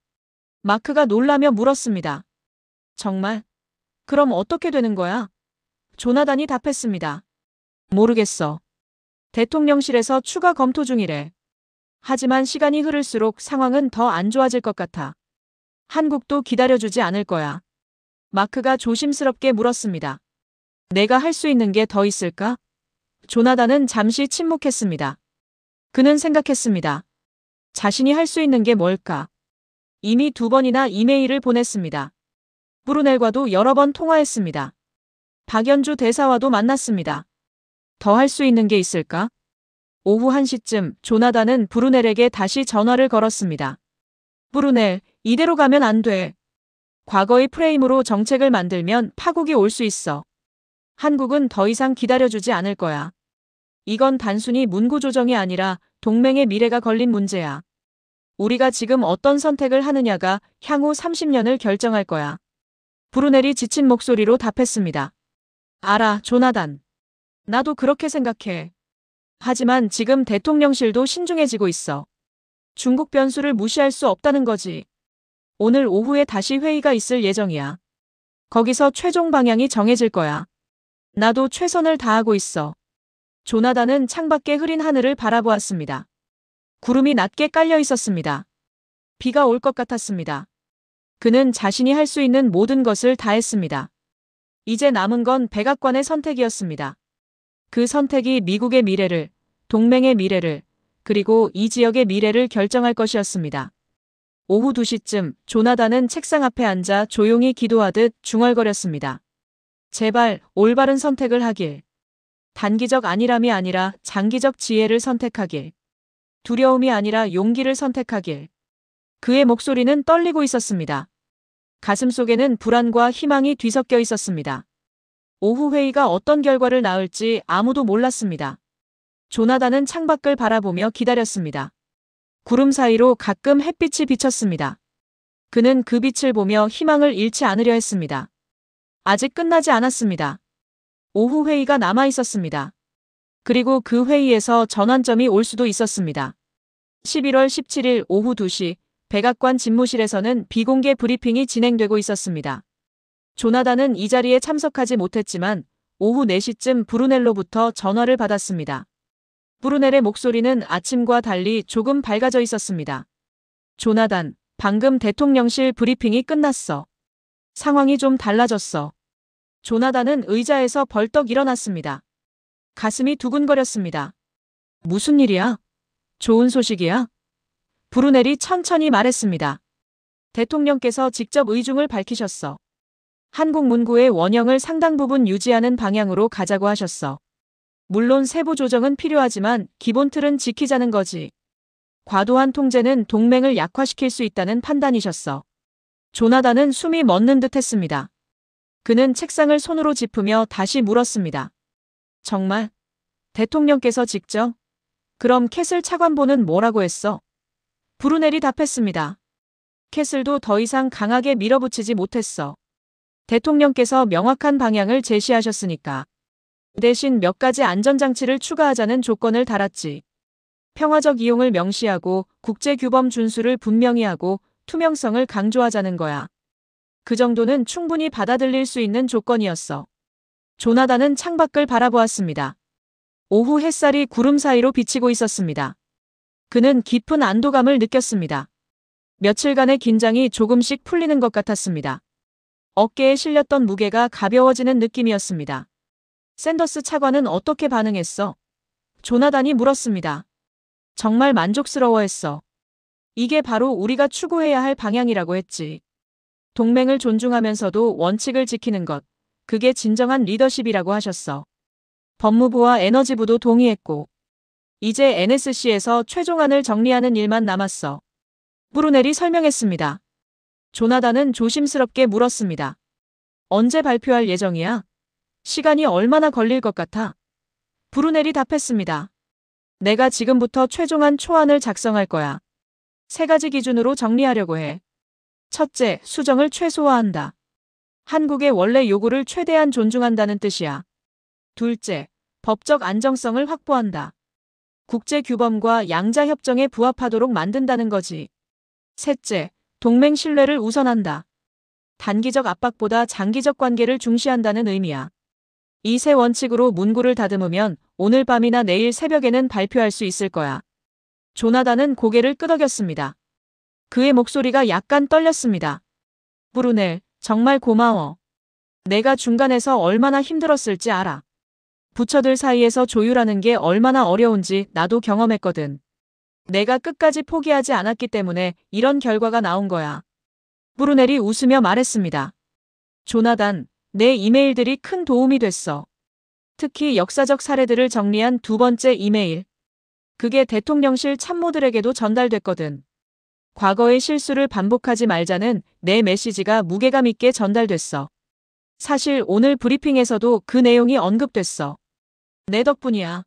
A: 마크가 놀라며 물었습니다. 정말? 그럼 어떻게 되는 거야? 조나단이 답했습니다. 모르겠어. 대통령실에서 추가 검토 중이래. 하지만 시간이 흐를수록 상황은 더 안 좋아질 것 같아. 한국도 기다려주지 않을 거야. 마크가 조심스럽게 물었습니다. 내가 할 수 있는 게 더 있을까? 조나단은 잠시 침묵했습니다. 그는 생각했습니다. 자신이 할 수 있는 게 뭘까? 이미 2번이나 이메일을 보냈습니다. 브루넬과도 여러 번 통화했습니다. 박연주 대사와도 만났습니다. 더 할 수 있는 게 있을까? 오후 1시쯤 조나단은 브루넬에게 다시 전화를 걸었습니다. 브루넬, 이대로 가면 안 돼. 과거의 프레임으로 정책을 만들면 파국이 올 수 있어. 한국은 더 이상 기다려주지 않을 거야. 이건 단순히 문구 조정이 아니라 동맹의 미래가 걸린 문제야. 우리가 지금 어떤 선택을 하느냐가 향후 30년을 결정할 거야. 브루넬이 지친 목소리로 답했습니다. 알아, 조나단. 나도 그렇게 생각해. 하지만 지금 대통령실도 신중해지고 있어. 중국 변수를 무시할 수 없다는 거지. 오늘 오후에 다시 회의가 있을 예정이야. 거기서 최종 방향이 정해질 거야. 나도 최선을 다하고 있어. 조나단은 창밖의 흐린 하늘을 바라보았습니다. 구름이 낮게 깔려 있었습니다. 비가 올 것 같았습니다. 그는 자신이 할 수 있는 모든 것을 다했습니다. 이제 남은 건 백악관의 선택이었습니다. 그 선택이 미국의 미래를, 동맹의 미래를, 그리고 이 지역의 미래를 결정할 것이었습니다. 오후 2시쯤 조나단은 책상 앞에 앉아 조용히 기도하듯 중얼거렸습니다. 제발 올바른 선택을 하길. 단기적 안일함이 아니라 장기적 지혜를 선택하길. 두려움이 아니라 용기를 선택하길. 그의 목소리는 떨리고 있었습니다. 가슴 속에는 불안과 희망이 뒤섞여 있었습니다. 오후 회의가 어떤 결과를 낳을지 아무도 몰랐습니다. 조나단은 창밖을 바라보며 기다렸습니다. 구름 사이로 가끔 햇빛이 비쳤습니다. 그는 그 빛을 보며 희망을 잃지 않으려 했습니다. 아직 끝나지 않았습니다. 오후 회의가 남아 있었습니다. 그리고 그 회의에서 전환점이 올 수도 있었습니다. 11월 17일 오후 2시 백악관 집무실에서는 비공개 브리핑이 진행되고 있었습니다. 조나단은 이 자리에 참석하지 못했지만 오후 4시쯤 브루넬로부터 전화를 받았습니다. 브루넬의 목소리는 아침과 달리 조금 밝아져 있었습니다. 조나단, 방금 대통령실 브리핑이 끝났어. 상황이 좀 달라졌어. 조나단은 의자에서 벌떡 일어났습니다. 가슴이 두근거렸습니다. 무슨 일이야? 좋은 소식이야? 브루넬이 천천히 말했습니다. 대통령께서 직접 의중을 밝히셨어. 한국 문구의 원형을 상당 부분 유지하는 방향으로 가자고 하셨어. 물론 세부 조정은 필요하지만 기본 틀은 지키자는 거지. 과도한 통제는 동맹을 약화시킬 수 있다는 판단이셨어. 조나단은 숨이 멎는 듯 했습니다. 그는 책상을 손으로 짚으며 다시 물었습니다. 정말? 대통령께서 직접? 그럼 캐슬 차관보는 뭐라고 했어? 브루넬이 답했습니다. 캐슬도 더 이상 강하게 밀어붙이지 못했어. 대통령께서 명확한 방향을 제시하셨으니까. 대신 몇 가지 안전장치를 추가하자는 조건을 달았지. 평화적 이용을 명시하고 국제규범 준수를 분명히 하고 투명성을 강조하자는 거야. 그 정도는 충분히 받아들일 수 있는 조건이었어. 조나단은 창밖을 바라보았습니다. 오후 햇살이 구름 사이로 비치고 있었습니다. 그는 깊은 안도감을 느꼈습니다. 며칠간의 긴장이 조금씩 풀리는 것 같았습니다. 어깨에 실렸던 무게가 가벼워지는 느낌이었습니다. 샌더스 차관은 어떻게 반응했어? 조나단이 물었습니다. 정말 만족스러워했어. 이게 바로 우리가 추구해야 할 방향이라고 했지. 동맹을 존중하면서도 원칙을 지키는 것, 그게 진정한 리더십이라고 하셨어. 법무부와 에너지부도 동의했고, 이제 NSC에서 최종안을 정리하는 일만 남았어. 브루넬이 설명했습니다. 조나단은 조심스럽게 물었습니다. 언제 발표할 예정이야? 시간이 얼마나 걸릴 것 같아? 브루넬이 답했습니다. 내가 지금부터 최종한 초안을 작성할 거야. 3가지 기준으로 정리하려고 해. 첫째, 수정을 최소화한다. 한국의 원래 요구를 최대한 존중한다는 뜻이야. 둘째, 법적 안정성을 확보한다. 국제 규범과 양자 협정에 부합하도록 만든다는 거지. 셋째, 동맹 신뢰를 우선한다. 단기적 압박보다 장기적 관계를 중시한다는 의미야. 이 세 원칙으로 문구를 다듬으면 오늘 밤이나 내일 새벽에는 발표할 수 있을 거야. 조나단은 고개를 끄덕였습니다. 그의 목소리가 약간 떨렸습니다. 브루넬, 정말 고마워. 내가 중간에서 얼마나 힘들었을지 알아. 부처들 사이에서 조율하는 게 얼마나 어려운지 나도 경험했거든. 내가 끝까지 포기하지 않았기 때문에 이런 결과가 나온 거야. 브루넬이 웃으며 말했습니다. 조나단, 내 이메일들이 큰 도움이 됐어. 특히 역사적 사례들을 정리한 2번째 이메일. 그게 대통령실 참모들에게도 전달됐거든. 과거의 실수를 반복하지 말자는 내 메시지가 무게감 있게 전달됐어. 사실 오늘 브리핑에서도 그 내용이 언급됐어. 내 덕분이야.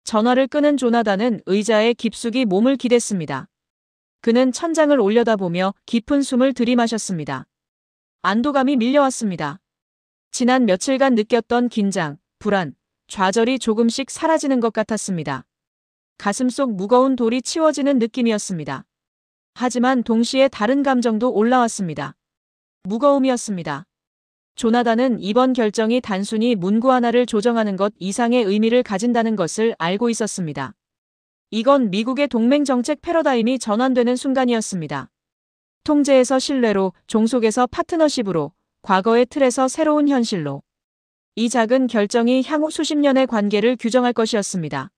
A: 전화를 끄는 조나단은 의자에 깊숙이 몸을 기댔습니다. 그는 천장을 올려다보며 깊은 숨을 들이마셨습니다. 안도감이 밀려왔습니다. 지난 며칠간 느꼈던 긴장, 불안, 좌절이 조금씩 사라지는 것 같았습니다. 가슴속 무거운 돌이 치워지는 느낌이었습니다. 하지만 동시에 다른 감정도 올라왔습니다. 무거움이었습니다. 조나단은 이번 결정이 단순히 문구 하나를 조정하는 것 이상의 의미를 가진다는 것을 알고 있었습니다. 이건 미국의 동맹 정책 패러다임이 전환되는 순간이었습니다. 통제에서 신뢰로, 종속에서 파트너십으로, 과거의 틀에서 새로운 현실로. 이 작은 결정이 향후 수십 년의 관계를 규정할 것이었습니다.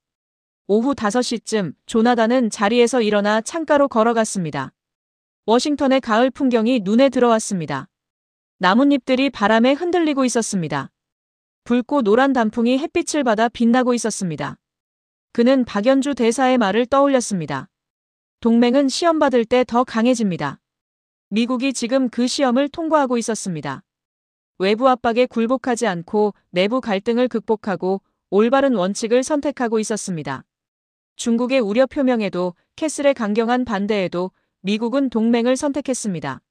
A: 오후 5시쯤 조나단은 자리에서 일어나 창가로 걸어갔습니다. 워싱턴의 가을 풍경이 눈에 들어왔습니다. 나뭇잎들이 바람에 흔들리고 있었습니다. 붉고 노란 단풍이 햇빛을 받아 빛나고 있었습니다. 그는 박연주 대사의 말을 떠올렸습니다. 동맹은 시험 받을 때 더 강해집니다. 미국이 지금 그 시험을 통과하고 있었습니다. 외부 압박에 굴복하지 않고 내부 갈등을 극복하고 올바른 원칙을 선택하고 있었습니다. 중국의 우려 표명에도 캐슬의 강경한 반대에도 미국은 동맹을 선택했습니다.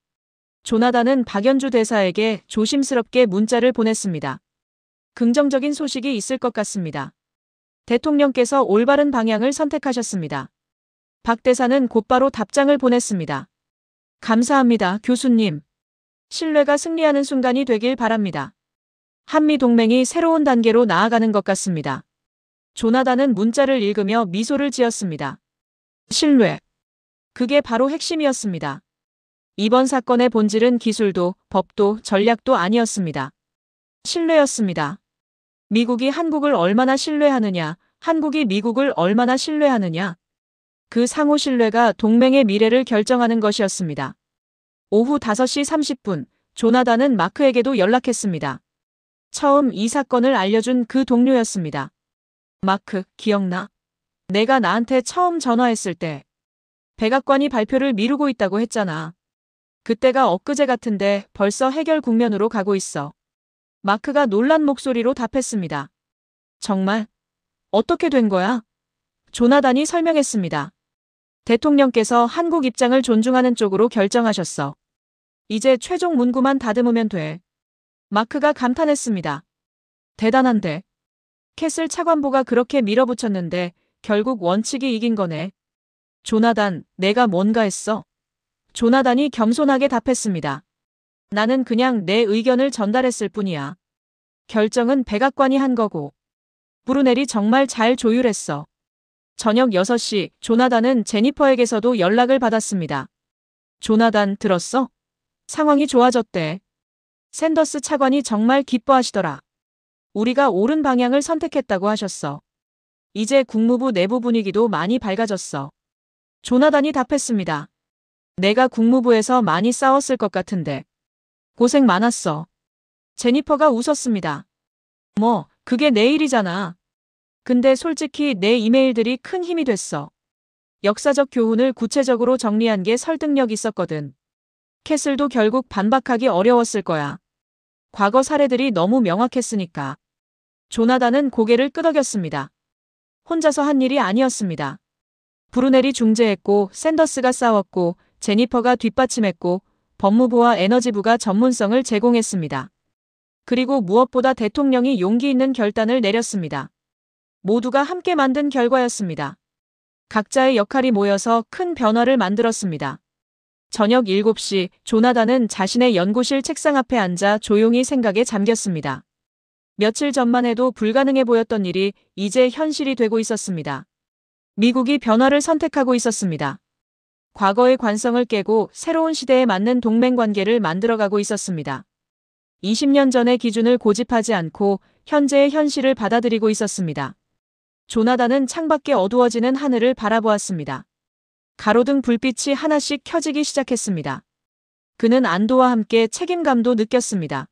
A: 조나단은 박연주 대사에게 조심스럽게 문자를 보냈습니다. 긍정적인 소식이 있을 것 같습니다. 대통령께서 올바른 방향을 선택하셨습니다. 박 대사는 곧바로 답장을 보냈습니다. 감사합니다, 교수님. 신뢰가 승리하는 순간이 되길 바랍니다. 한미 동맹이 새로운 단계로 나아가는 것 같습니다. 조나단은 문자를 읽으며 미소를 지었습니다. 신뢰. 그게 바로 핵심이었습니다. 이번 사건의 본질은 기술도, 법도, 전략도 아니었습니다. 신뢰였습니다. 미국이 한국을 얼마나 신뢰하느냐, 한국이 미국을 얼마나 신뢰하느냐. 그 상호 신뢰가 동맹의 미래를 결정하는 것이었습니다. 오후 5시 30분, 조나단은 마크에게도 연락했습니다. 처음 이 사건을 알려준 그 동료였습니다. 마크, 기억나? 내가 나한테 처음 전화했을 때 백악관이 발표를 미루고 있다고 했잖아. 그때가 엊그제 같은데 벌써 해결 국면으로 가고 있어. 마크가 놀란 목소리로 답했습니다. 정말? 어떻게 된 거야? 조나단이 설명했습니다. 대통령께서 한국 입장을 존중하는 쪽으로 결정하셨어. 이제 최종 문구만 다듬으면 돼. 마크가 감탄했습니다. 대단한데. 캐슬 차관보가 그렇게 밀어붙였는데 결국 원칙이 이긴 거네. 조나단, 내가 뭔가 했어? 조나단이 겸손하게 답했습니다. 나는 그냥 내 의견을 전달했을 뿐이야. 결정은 백악관이 한 거고. 브루넬이 정말 잘 조율했어. 저녁 6시, 조나단은 제니퍼에게서도 연락을 받았습니다. 조나단, 들었어? 상황이 좋아졌대. 샌더스 차관이 정말 기뻐하시더라. 우리가 옳은 방향을 선택했다고 하셨어. 이제 국무부 내부 분위기도 많이 밝아졌어. 조나단이 답했습니다. 내가 국무부에서 많이 싸웠을 것 같은데. 고생 많았어. 제니퍼가 웃었습니다. 뭐, 그게 내 일이잖아. 근데 솔직히 내 이메일들이 큰 힘이 됐어. 역사적 교훈을 구체적으로 정리한 게 설득력 있었거든. 캐슬도 결국 반박하기 어려웠을 거야. 과거 사례들이 너무 명확했으니까. 조나단은 고개를 끄덕였습니다. 혼자서 한 일이 아니었습니다. 브루넬이 중재했고 샌더스가 싸웠고 제니퍼가 뒷받침했고 법무부와 에너지부가 전문성을 제공했습니다. 그리고 무엇보다 대통령이 용기 있는 결단을 내렸습니다. 모두가 함께 만든 결과였습니다. 각자의 역할이 모여서 큰 변화를 만들었습니다. 저녁 7시 조나단은 자신의 연구실 책상 앞에 앉아 조용히 생각에 잠겼습니다. 며칠 전만 해도 불가능해 보였던 일이 이제 현실이 되고 있었습니다. 미국이 변화를 선택하고 있었습니다. 과거의 관성을 깨고 새로운 시대에 맞는 동맹관계를 만들어가고 있었습니다. 20년 전의 기준을 고집하지 않고 현재의 현실을 받아들이고 있었습니다. 조나단은 창밖에 어두워지는 하늘을 바라보았습니다. 가로등 불빛이 하나씩 켜지기 시작했습니다. 그는 안도와 함께 책임감도 느꼈습니다.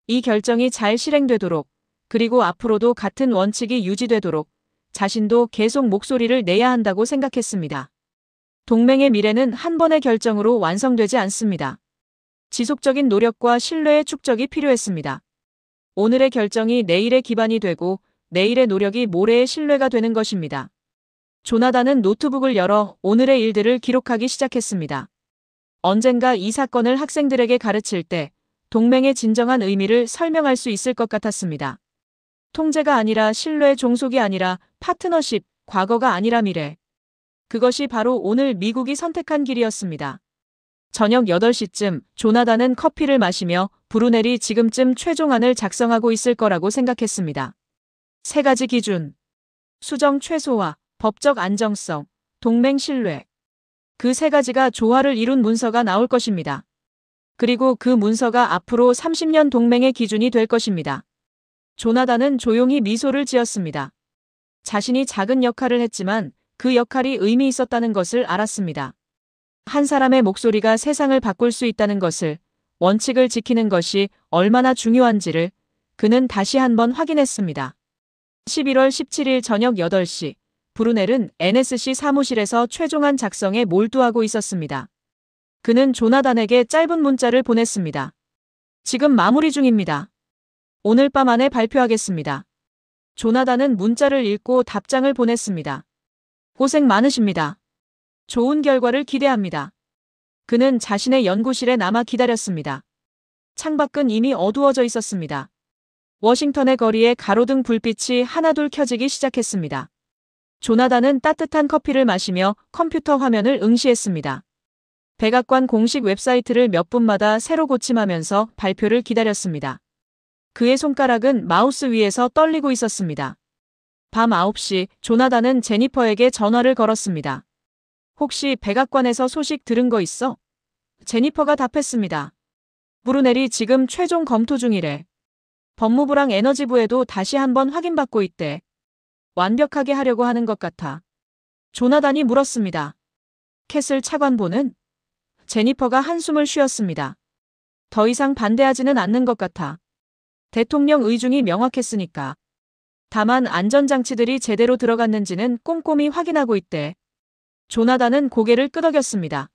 A: 이 결정이 잘 실행되도록, 그리고 앞으로도 같은 원칙이 유지되도록 자신도 계속 목소리를 내야 한다고 생각했습니다. 동맹의 미래는 한 번의 결정으로 완성되지 않습니다. 지속적인 노력과 신뢰의 축적이 필요했습니다. 오늘의 결정이 내일의 기반이 되고 내일의 노력이 모레의 신뢰가 되는 것입니다. 조나단은 노트북을 열어 오늘의 일들을 기록하기 시작했습니다. 언젠가 이 사건을 학생들에게 가르칠 때 동맹의 진정한 의미를 설명할 수 있을 것 같았습니다. 통제가 아니라 신뢰의 종속이 아니라 파트너십, 과거가 아니라 미래. 그것이 바로 오늘 미국이 선택한 길이었습니다. 저녁 8시쯤 조나단은 커피를 마시며 브루넬이 지금쯤 최종안을 작성하고 있을 거라고 생각했습니다. 3가지 기준. 수정 최소화, 법적 안정성, 동맹 신뢰. 그 3가지가 조화를 이룬 문서가 나올 것입니다. 그리고 그 문서가 앞으로 30년 동맹의 기준이 될 것입니다. 조나단은 조용히 미소를 지었습니다. 자신이 작은 역할을 했지만 그 역할이 의미 있었다는 것을 알았습니다. 한 사람의 목소리가 세상을 바꿀 수 있다는 것을, 원칙을 지키는 것이 얼마나 중요한지를 그는 다시 한번 확인했습니다. 11월 17일 저녁 8시, 브루넬은 NSC 사무실에서 최종안 작성에 몰두하고 있었습니다. 그는 조나단에게 짧은 문자를 보냈습니다. 지금 마무리 중입니다. 오늘 밤 안에 발표하겠습니다. 조나단은 문자를 읽고 답장을 보냈습니다. 고생 많으십니다. 좋은 결과를 기대합니다. 그는 자신의 연구실에 남아 기다렸습니다. 창밖은 이미 어두워져 있었습니다. 워싱턴의 거리에 가로등 불빛이 하나둘 켜지기 시작했습니다. 조나단은 따뜻한 커피를 마시며 컴퓨터 화면을 응시했습니다. 백악관 공식 웹사이트를 몇 분마다 새로 고침하면서 발표를 기다렸습니다. 그의 손가락은 마우스 위에서 떨리고 있었습니다. 밤 9시 조나단은 제니퍼에게 전화를 걸었습니다. 혹시 백악관에서 소식 들은 거 있어? 제니퍼가 답했습니다. 브루넬이 지금 최종 검토 중이래. 법무부랑 에너지부에도 다시 한번 확인받고 있대. 완벽하게 하려고 하는 것 같아. 조나단이 물었습니다. 캐슬 차관보는? 제니퍼가 한숨을 쉬었습니다. 더 이상 반대하지는 않는 것 같아. 대통령 의중이 명확했으니까. 다만 안전장치들이 제대로 들어갔는지는 꼼꼼히 확인하고 있대. 조나단은 고개를 끄덕였습니다.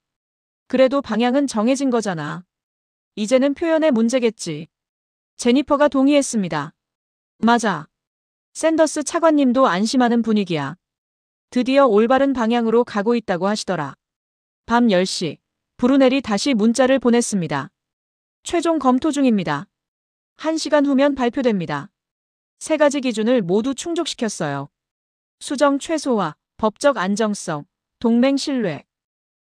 A: 그래도 방향은 정해진 거잖아. 이제는 표현의 문제겠지. 제니퍼가 동의했습니다. 맞아. 샌더스 차관님도 안심하는 분위기야. 드디어 올바른 방향으로 가고 있다고 하시더라. 밤 10시, 브루넬이 다시 문자를 보냈습니다. 최종 검토 중입니다. 1시간 후면 발표됩니다. 3가지 기준을 모두 충족시켰어요. 수정 최소화, 법적 안정성, 동맹 신뢰.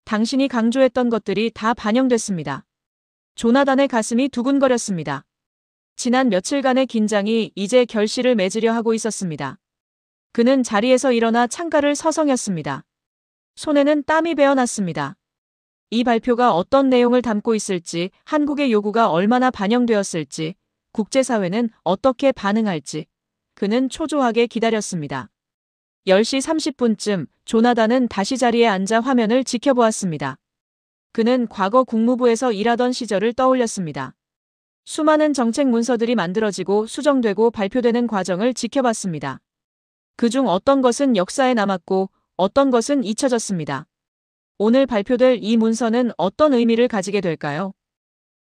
A: 당신이 강조했던 것들이 다 반영됐습니다. 조나단의 가슴이 두근거렸습니다. 지난 며칠간의 긴장이 이제 결실을 맺으려 하고 있었습니다. 그는 자리에서 일어나 창가를 서성였습니다. 손에는 땀이 배어났습니다. 이 발표가 어떤 내용을 담고 있을지, 한국의 요구가 얼마나 반영되었을지, 국제사회는 어떻게 반응할지 그는 초조하게 기다렸습니다. 10시 30분쯤 조나단은 다시 자리에 앉아 화면을 지켜보았습니다. 그는 과거 국무부에서 일하던 시절을 떠올렸습니다. 수많은 정책 문서들이 만들어지고 수정되고 발표되는 과정을 지켜봤습니다. 그중 어떤 것은 역사에 남았고 어떤 것은 잊혀졌습니다. 오늘 발표될 이 문서는 어떤 의미를 가지게 될까요?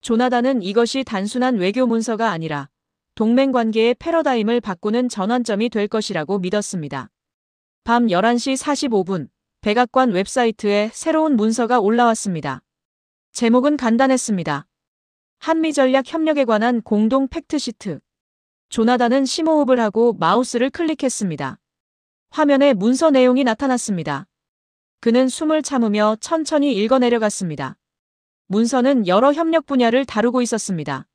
A: 조나단은 이것이 단순한 외교 문서가 아니라 동맹 관계의 패러다임을 바꾸는 전환점이 될 것이라고 믿었습니다. 밤 11시 45분, 백악관 웹사이트에 새로운 문서가 올라왔습니다. 제목은 간단했습니다. 한미 전략 협력에 관한 공동 팩트시트. 조나단은 심호흡을 하고 마우스를 클릭했습니다. 화면에 문서 내용이 나타났습니다. 그는 숨을 참으며 천천히 읽어내려갔습니다. 문서는 여러 협력 분야를 다루고 있었습니다.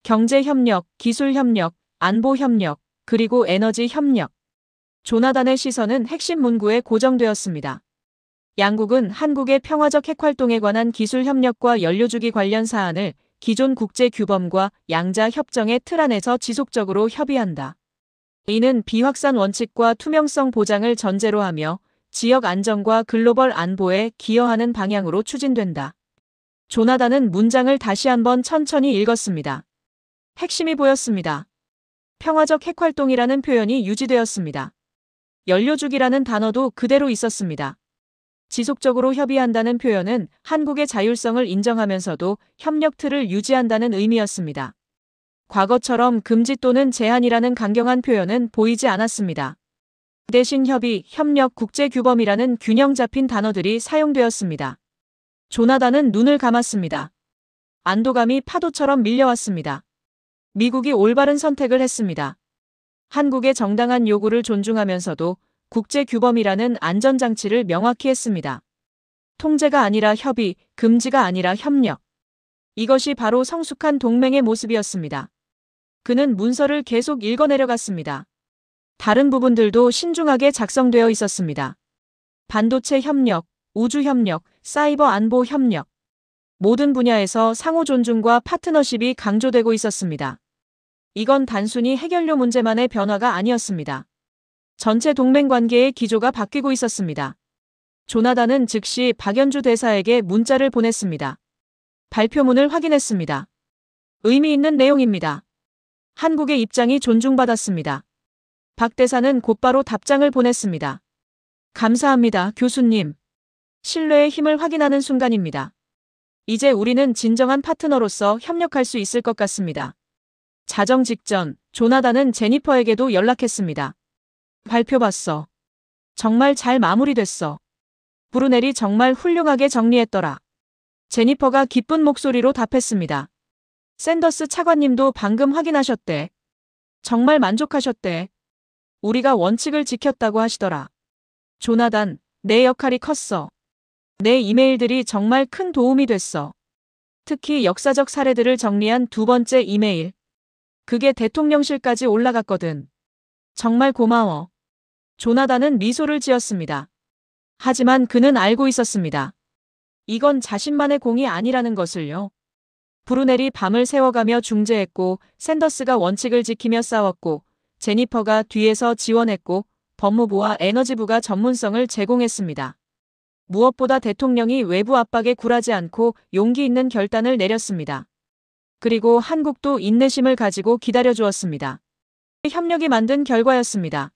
A: 경제협력, 기술협력, 안보협력, 그리고 에너지협력. 조나단의 시선은 핵심 문구에 고정되었습니다. 양국은 한국의 평화적 핵활동에 관한 기술협력과 연료주기 관련 사안을 기존 국제규범과 양자협정의 틀 안에서 지속적으로 협의한다. 이는 비확산 원칙과 투명성 보장을 전제로 하며 지역 안정과 글로벌 안보에 기여하는 방향으로 추진된다. 조나단은 문장을 다시 한번 천천히 읽었습니다. 핵심이 보였습니다. 평화적 핵활동이라는 표현이 유지되었습니다. 연료주기라는 단어도 그대로 있었습니다. 지속적으로 협의한다는 표현은 한국의 자율성을 인정하면서도 협력 틀을 유지한다는 의미였습니다. 과거처럼 금지 또는 제한이라는 강경한 표현은 보이지 않았습니다. 대신 협의, 협력, 국제규범이라는 균형 잡힌 단어들이 사용되었습니다. 조나단은 눈을 감았습니다. 안도감이 파도처럼 밀려왔습니다. 미국이 올바른 선택을 했습니다. 한국의 정당한 요구를 존중하면서도 국제규범이라는 안전장치를 명확히 했습니다. 통제가 아니라 협의, 금지가 아니라 협력. 이것이 바로 성숙한 동맹의 모습이었습니다. 그는 문서를 계속 읽어내려갔습니다. 다른 부분들도 신중하게 작성되어 있었습니다. 반도체 협력, 우주 협력, 사이버 안보 협력. 모든 분야에서 상호 존중과 파트너십이 강조되고 있었습니다. 이건 단순히 해결료 문제만의 변화가 아니었습니다. 전체 동맹 관계의 기조가 바뀌고 있었습니다. 조나단은 즉시 박연주 대사에게 문자를 보냈습니다. 발표문을 확인했습니다. 의미 있는 내용입니다. 한국의 입장이 존중받았습니다. 박 대사는 곧바로 답장을 보냈습니다. 감사합니다, 교수님. 신뢰의 힘을 확인하는 순간입니다. 이제 우리는 진정한 파트너로서 협력할 수 있을 것 같습니다. 자정 직전, 조나단은 제니퍼에게도 연락했습니다. 발표 봤어. 정말 잘 마무리됐어. 브루넬이 정말 훌륭하게 정리했더라. 제니퍼가 기쁜 목소리로 답했습니다. 샌더스 차관님도 방금 확인하셨대. 정말 만족하셨대. 우리가 원칙을 지켰다고 하시더라. 조나단, 내 역할이 컸어. 내 이메일들이 정말 큰 도움이 됐어. 특히 역사적 사례들을 정리한 두 번째 이메일. 그게 대통령실까지 올라갔거든. 정말 고마워. 조나단은 미소를 지었습니다. 하지만 그는 알고 있었습니다. 이건 자신만의 공이 아니라는 것을요. 브루넬이 밤을 새워가며 중재했고, 샌더스가 원칙을 지키며 싸웠고, 제니퍼가 뒤에서 지원했고, 법무부와 에너지부가 전문성을 제공했습니다. 무엇보다 대통령이 외부 압박에 굴하지 않고 용기 있는 결단을 내렸습니다. 그리고 한국도 인내심을 가지고 기다려주었습니다. 협력이 만든 결과였습니다.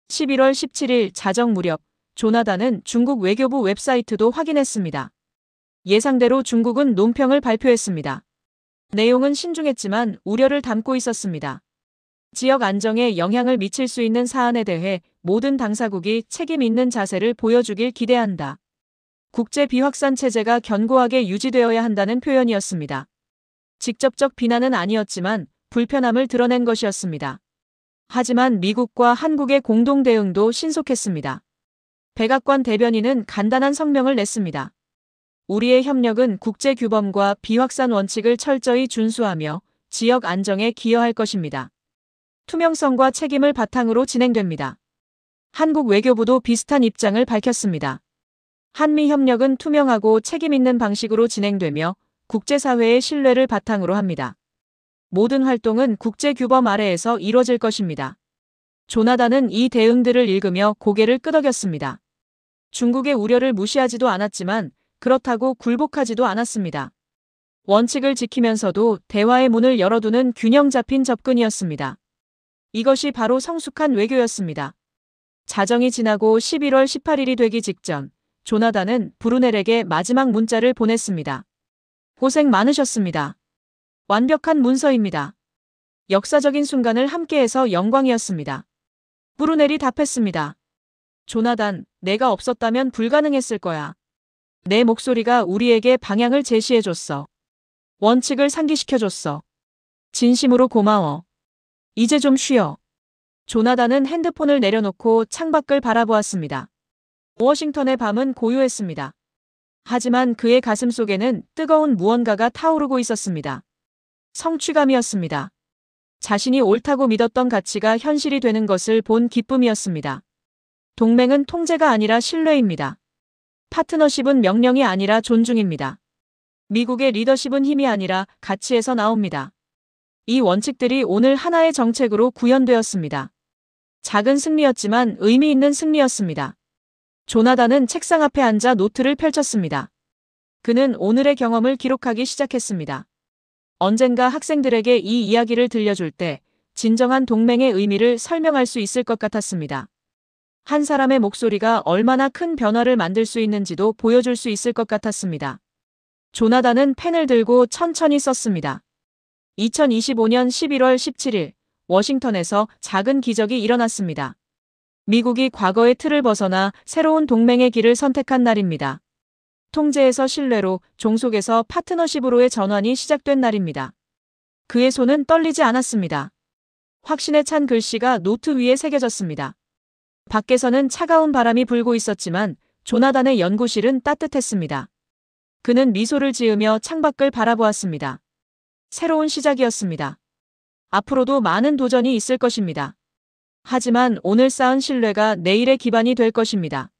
A: 11월 17일 자정 무렵, 조나단은 중국 외교부 웹사이트도 확인했습니다. 예상대로 중국은 논평을 발표했습니다. 내용은 신중했지만 우려를 담고 있었습니다. 지역 안정에 영향을 미칠 수 있는 사안에 대해 모든 당사국이 책임 있는 자세를 보여주길 기대한다. 국제 비확산 체제가 견고하게 유지되어야 한다는 표현이었습니다. 직접적 비난은 아니었지만 불편함을 드러낸 것이었습니다. 하지만 미국과 한국의 공동 대응도 신속했습니다. 백악관 대변인은 간단한 성명을 냈습니다. 우리의 협력은 국제규범과 비확산 원칙을 철저히 준수하며 지역 안정에 기여할 것입니다. 투명성과 책임을 바탕으로 진행됩니다. 한국 외교부도 비슷한 입장을 밝혔습니다. 한미 협력은 투명하고 책임 있는 방식으로 진행되며 국제사회의 신뢰를 바탕으로 합니다. 모든 활동은 국제규범 아래에서 이뤄질 것입니다. 조나단은 이 대응들을 읽으며 고개를 끄덕였습니다. 중국의 우려를 무시하지도 않았지만 그렇다고 굴복하지도 않았습니다. 원칙을 지키면서도 대화의 문을 열어두는 균형 잡힌 접근이었습니다. 이것이 바로 성숙한 외교였습니다. 자정이 지나고 11월 18일이 되기 직전, 조나단은 브루넬에게 마지막 문자를 보냈습니다. 고생 많으셨습니다. 완벽한 문서입니다. 역사적인 순간을 함께해서 영광이었습니다. 브루넬이 답했습니다. 조나단, 내가 없었다면 불가능했을 거야. 내 목소리가 우리에게 방향을 제시해줬어. 원칙을 상기시켜줬어. 진심으로 고마워. 이제 좀 쉬어. 조나단은 핸드폰을 내려놓고 창밖을 바라보았습니다. 워싱턴의 밤은 고요했습니다. 하지만 그의 가슴 속에는 뜨거운 무언가가 타오르고 있었습니다. 성취감이었습니다. 자신이 옳다고 믿었던 가치가 현실이 되는 것을 본 기쁨이었습니다. 동맹은 통제가 아니라 신뢰입니다. 파트너십은 명령이 아니라 존중입니다. 미국의 리더십은 힘이 아니라 가치에서 나옵니다. 이 원칙들이 오늘 하나의 정책으로 구현되었습니다. 작은 승리였지만 의미 있는 승리였습니다. 조나단은 책상 앞에 앉아 노트를 펼쳤습니다. 그는 오늘의 경험을 기록하기 시작했습니다. 언젠가 학생들에게 이 이야기를 들려줄 때 진정한 동맹의 의미를 설명할 수 있을 것 같았습니다. 한 사람의 목소리가 얼마나 큰 변화를 만들 수 있는지도 보여줄 수 있을 것 같았습니다. 조나단은 펜을 들고 천천히 썼습니다. 2025년 11월 17일, 워싱턴에서 작은 기적이 일어났습니다. 미국이 과거의 틀을 벗어나 새로운 동맹의 길을 선택한 날입니다. 통제에서 신뢰로, 종속에서 파트너십으로의 전환이 시작된 날입니다. 그의 손은 떨리지 않았습니다. 확신에 찬 글씨가 노트 위에 새겨졌습니다. 밖에서는 차가운 바람이 불고 있었지만 조나단의 연구실은 따뜻했습니다. 그는 미소를 지으며 창밖을 바라보았습니다. 새로운 시작이었습니다. 앞으로도 많은 도전이 있을 것입니다. 하지만 오늘 쌓은 신뢰가 내일의 기반이 될 것입니다.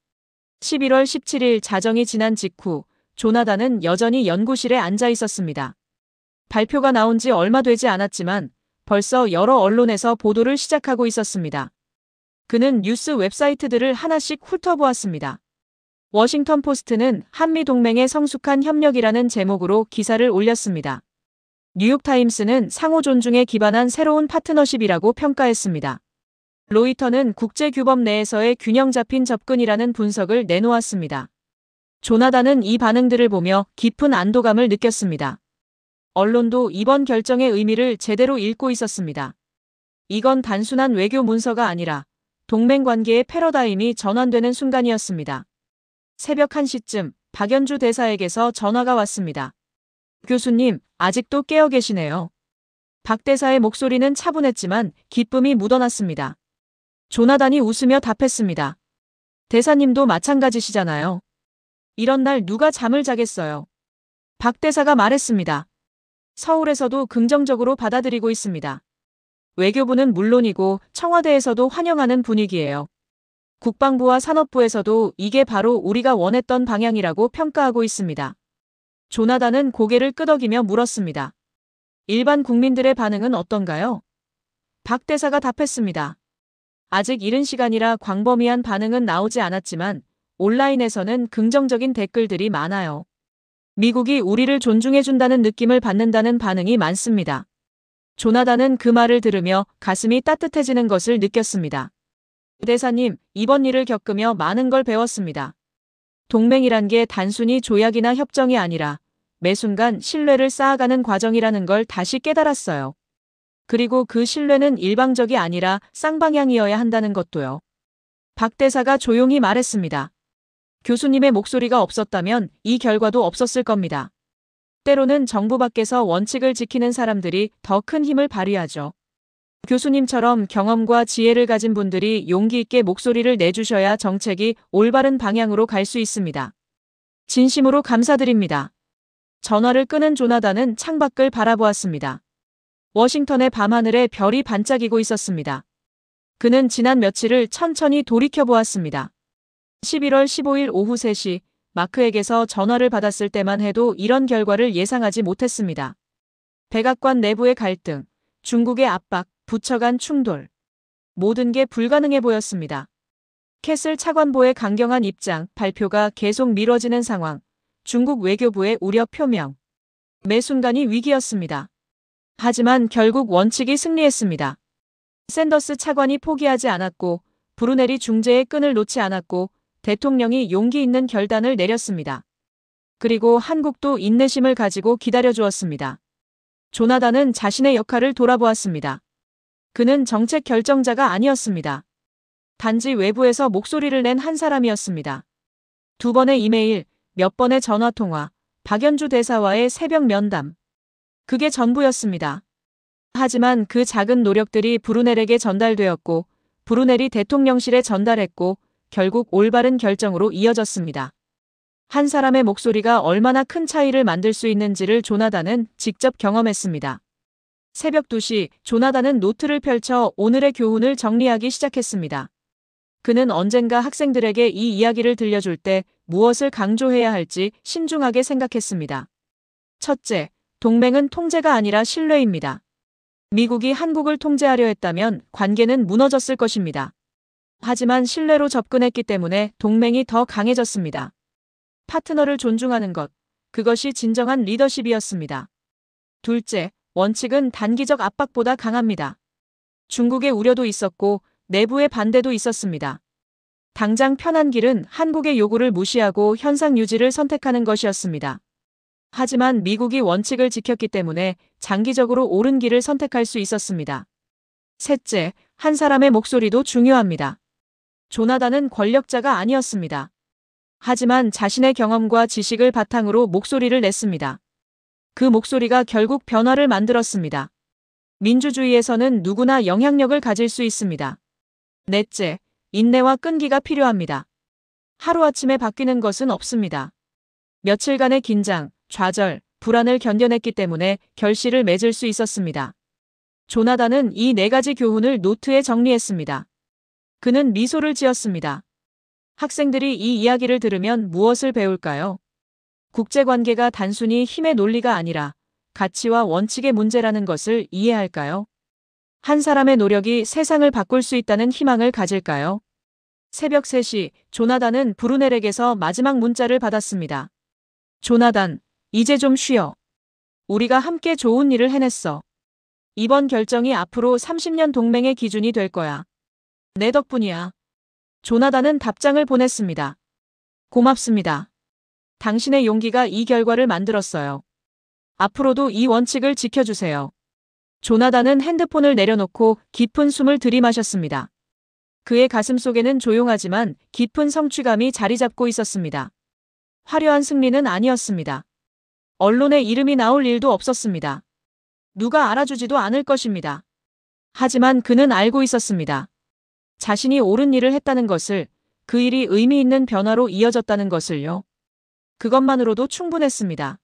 A: 11월 17일 자정이 지난 직후 조나단은 여전히 연구실에 앉아 있었습니다. 발표가 나온 지 얼마 되지 않았지만 벌써 여러 언론에서 보도를 시작하고 있었습니다. 그는 뉴스 웹사이트들을 하나씩 훑어보았습니다. 워싱턴 포스트는 한미 동맹의 성숙한 협력이라는 제목으로 기사를 올렸습니다. 뉴욕타임스는 상호 존중에 기반한 새로운 파트너십이라고 평가했습니다. 로이터는 국제규범 내에서의 균형 잡힌 접근이라는 분석을 내놓았습니다. 조나단은 이 반응들을 보며 깊은 안도감을 느꼈습니다. 언론도 이번 결정의 의미를 제대로 읽고 있었습니다. 이건 단순한 외교 문서가 아니라 동맹 관계의 패러다임이 전환되는 순간이었습니다. 새벽 1시쯤 박연주 대사에게서 전화가 왔습니다. 교수님, 아직도 깨어 계시네요. 박 대사의 목소리는 차분했지만 기쁨이 묻어났습니다. 조나단이 웃으며 답했습니다. 대사님도 마찬가지시잖아요. 이런 날 누가 잠을 자겠어요. 박 대사가 말했습니다. 서울에서도 긍정적으로 받아들이고 있습니다. 외교부는 물론이고 청와대에서도 환영하는 분위기예요. 국방부와 산업부에서도 이게 바로 우리가 원했던 방향이라고 평가하고 있습니다. 조나단은 고개를 끄덕이며 물었습니다. 일반 국민들의 반응은 어떤가요? 박 대사가 답했습니다. 아직 이른 시간이라 광범위한 반응은 나오지 않았지만 온라인에서는 긍정적인 댓글들이 많아요. 미국이 우리를 존중해준다는 느낌을 받는다는 반응이 많습니다. 조나단은 그 말을 들으며 가슴이 따뜻해지는 것을 느꼈습니다. 대사님, 이번 일을 겪으며 많은 걸 배웠습니다. 동맹이란 게 단순히 조약이나 협정이 아니라 매 순간 신뢰를 쌓아가는 과정이라는 걸 다시 깨달았어요. 그리고 그 신뢰는 일방적이 아니라 쌍방향이어야 한다는 것도요. 박 대사가 조용히 말했습니다. 교수님의 목소리가 없었다면 이 결과도 없었을 겁니다. 때로는 정부 밖에서 원칙을 지키는 사람들이 더 큰 힘을 발휘하죠. 교수님처럼 경험과 지혜를 가진 분들이 용기 있게 목소리를 내주셔야 정책이 올바른 방향으로 갈 수 있습니다. 진심으로 감사드립니다. 전화를 끄는 조나단은 창밖을 바라보았습니다. 워싱턴의 밤하늘에 별이 반짝이고 있었습니다. 그는 지난 며칠을 천천히 돌이켜보았습니다. 11월 15일 오후 3시 마크에게서 전화를 받았을 때만 해도 이런 결과를 예상하지 못했습니다. 백악관 내부의 갈등, 중국의 압박, 부처 간 충돌. 모든 게 불가능해 보였습니다. 캐슬 차관보의 강경한 입장, 발표가 계속 미뤄지는 상황, 중국 외교부의 우려 표명. 매 순간이 위기였습니다. 하지만 결국 원칙이 승리했습니다. 샌더스 차관이 포기하지 않았고 브루넬이 중재의 끈을 놓지 않았고 대통령이 용기 있는 결단을 내렸습니다. 그리고 한국도 인내심을 가지고 기다려주었습니다. 조나단은 자신의 역할을 돌아보았습니다. 그는 정책 결정자가 아니었습니다. 단지 외부에서 목소리를 낸 한 사람이었습니다. 2번의 이메일, 몇 번의 전화통화, 박연주 대사와의 새벽 면담. 그게 전부였습니다. 하지만 그 작은 노력들이 브루넬에게 전달되었고, 브루넬이 대통령실에 전달했고, 결국 올바른 결정으로 이어졌습니다. 한 사람의 목소리가 얼마나 큰 차이를 만들 수 있는지를 조나단은 직접 경험했습니다. 새벽 2시, 조나단은 노트를 펼쳐 오늘의 교훈을 정리하기 시작했습니다. 그는 언젠가 학생들에게 이 이야기를 들려줄 때 무엇을 강조해야 할지 신중하게 생각했습니다. 첫째, 동맹은 통제가 아니라 신뢰입니다. 미국이 한국을 통제하려 했다면 관계는 무너졌을 것입니다. 하지만 신뢰로 접근했기 때문에 동맹이 더 강해졌습니다. 파트너를 존중하는 것, 그것이 진정한 리더십이었습니다. 둘째, 원칙은 단기적 압박보다 강합니다. 중국의 우려도 있었고 내부의 반대도 있었습니다. 당장 편한 길은 한국의 요구를 무시하고 현상 유지를 선택하는 것이었습니다. 하지만 미국이 원칙을 지켰기 때문에 장기적으로 옳은 길을 선택할 수 있었습니다. 셋째, 한 사람의 목소리도 중요합니다. 조나단은 권력자가 아니었습니다. 하지만 자신의 경험과 지식을 바탕으로 목소리를 냈습니다. 그 목소리가 결국 변화를 만들었습니다. 민주주의에서는 누구나 영향력을 가질 수 있습니다. 넷째, 인내와 끈기가 필요합니다. 하루아침에 바뀌는 것은 없습니다. 며칠간의 긴장, 좌절, 불안을 견뎌냈기 때문에 결실을 맺을 수 있었습니다. 조나단은 이 4가지 교훈을 노트에 정리했습니다. 그는 미소를 지었습니다. 학생들이 이 이야기를 들으면 무엇을 배울까요? 국제관계가 단순히 힘의 논리가 아니라 가치와 원칙의 문제라는 것을 이해할까요? 한 사람의 노력이 세상을 바꿀 수 있다는 희망을 가질까요? 새벽 3시, 조나단은 브루넬에게서 마지막 문자를 받았습니다. 조나단, 이제 좀 쉬어. 우리가 함께 좋은 일을 해냈어. 이번 결정이 앞으로 30년 동맹의 기준이 될 거야. 내 덕분이야. 조나단은 답장을 보냈습니다. 고맙습니다. 당신의 용기가 이 결과를 만들었어요. 앞으로도 이 원칙을 지켜주세요. 조나단은 핸드폰을 내려놓고 깊은 숨을 들이마셨습니다. 그의 가슴 속에는 조용하지만 깊은 성취감이 자리 잡고 있었습니다. 화려한 승리는 아니었습니다. 언론에 이름이 나올 일도 없었습니다. 누가 알아주지도 않을 것입니다. 하지만 그는 알고 있었습니다. 자신이 옳은 일을 했다는 것을, 그 일이 의미 있는 변화로 이어졌다는 것을요. 그것만으로도 충분했습니다.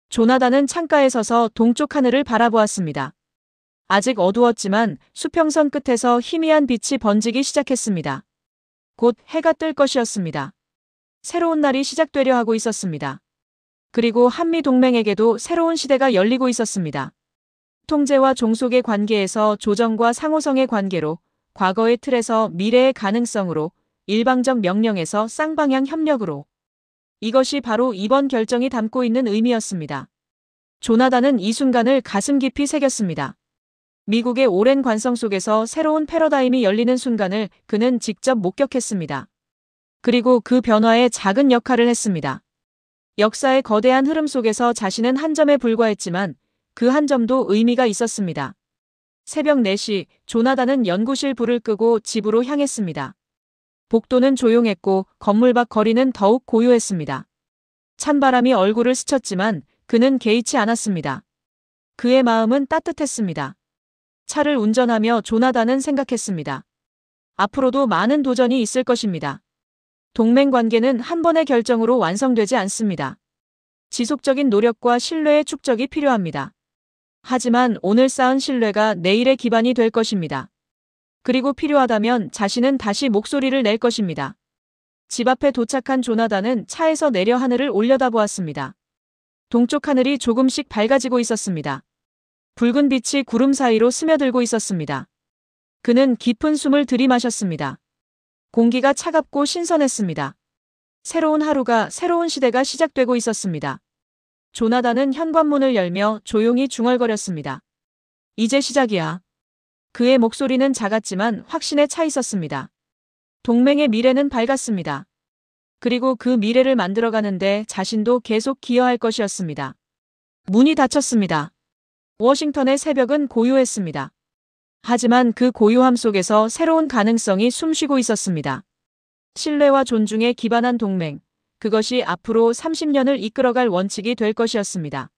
A: 조나단은 창가에 서서 동쪽 하늘을 바라보았습니다. 아직 어두웠지만 수평선 끝에서 희미한 빛이 번지기 시작했습니다. 곧 해가 뜰 것이었습니다. 새로운 날이 시작되려 하고 있었습니다. 그리고 한미 동맹에게도 새로운 시대가 열리고 있었습니다. 통제와 종속의 관계에서 조정과 상호성의 관계로, 과거의 틀에서 미래의 가능성으로, 일방적 명령에서 쌍방향 협력으로. 이것이 바로 이번 결정이 담고 있는 의미였습니다. 조나단은 이 순간을 가슴 깊이 새겼습니다. 미국의 오랜 관성 속에서 새로운 패러다임이 열리는 순간을 그는 직접 목격했습니다. 그리고 그 변화에 작은 역할을 했습니다. 역사의 거대한 흐름 속에서 자신은 한 점에 불과했지만 그 한 점도 의미가 있었습니다. 새벽 4시, 조나단은 연구실 불을 끄고 집으로 향했습니다. 복도는 조용했고 건물 밖 거리는 더욱 고요했습니다. 찬바람이 얼굴을 스쳤지만 그는 개의치 않았습니다. 그의 마음은 따뜻했습니다. 차를 운전하며 조나단은 생각했습니다. 앞으로도 많은 도전이 있을 것입니다. 동맹 관계는 한 번의 결정으로 완성되지 않습니다. 지속적인 노력과 신뢰의 축적이 필요합니다. 하지만 오늘 쌓은 신뢰가 내일의 기반이 될 것입니다. 그리고 필요하다면 자신은 다시 목소리를 낼 것입니다. 집 앞에 도착한 조나단은 차에서 내려 하늘을 올려다보았습니다. 동쪽 하늘이 조금씩 밝아지고 있었습니다. 붉은 빛이 구름 사이로 스며들고 있었습니다. 그는 깊은 숨을 들이마셨습니다. 공기가 차갑고 신선했습니다. 새로운 하루가, 새로운 시대가 시작되고 있었습니다. 조나단은 현관문을 열며 조용히 중얼거렸습니다. 이제 시작이야. 그의 목소리는 작았지만 확신에 차 있었습니다. 동맹의 미래는 밝았습니다. 그리고 그 미래를 만들어가는데 자신도 계속 기여할 것이었습니다. 문이 닫혔습니다. 워싱턴의 새벽은 고요했습니다. 하지만 그 고요함 속에서 새로운 가능성이 숨쉬고 있었습니다. 신뢰와 존중에 기반한 동맹. 그것이 앞으로 30년을 이끌어갈 원칙이 될 것이었습니다.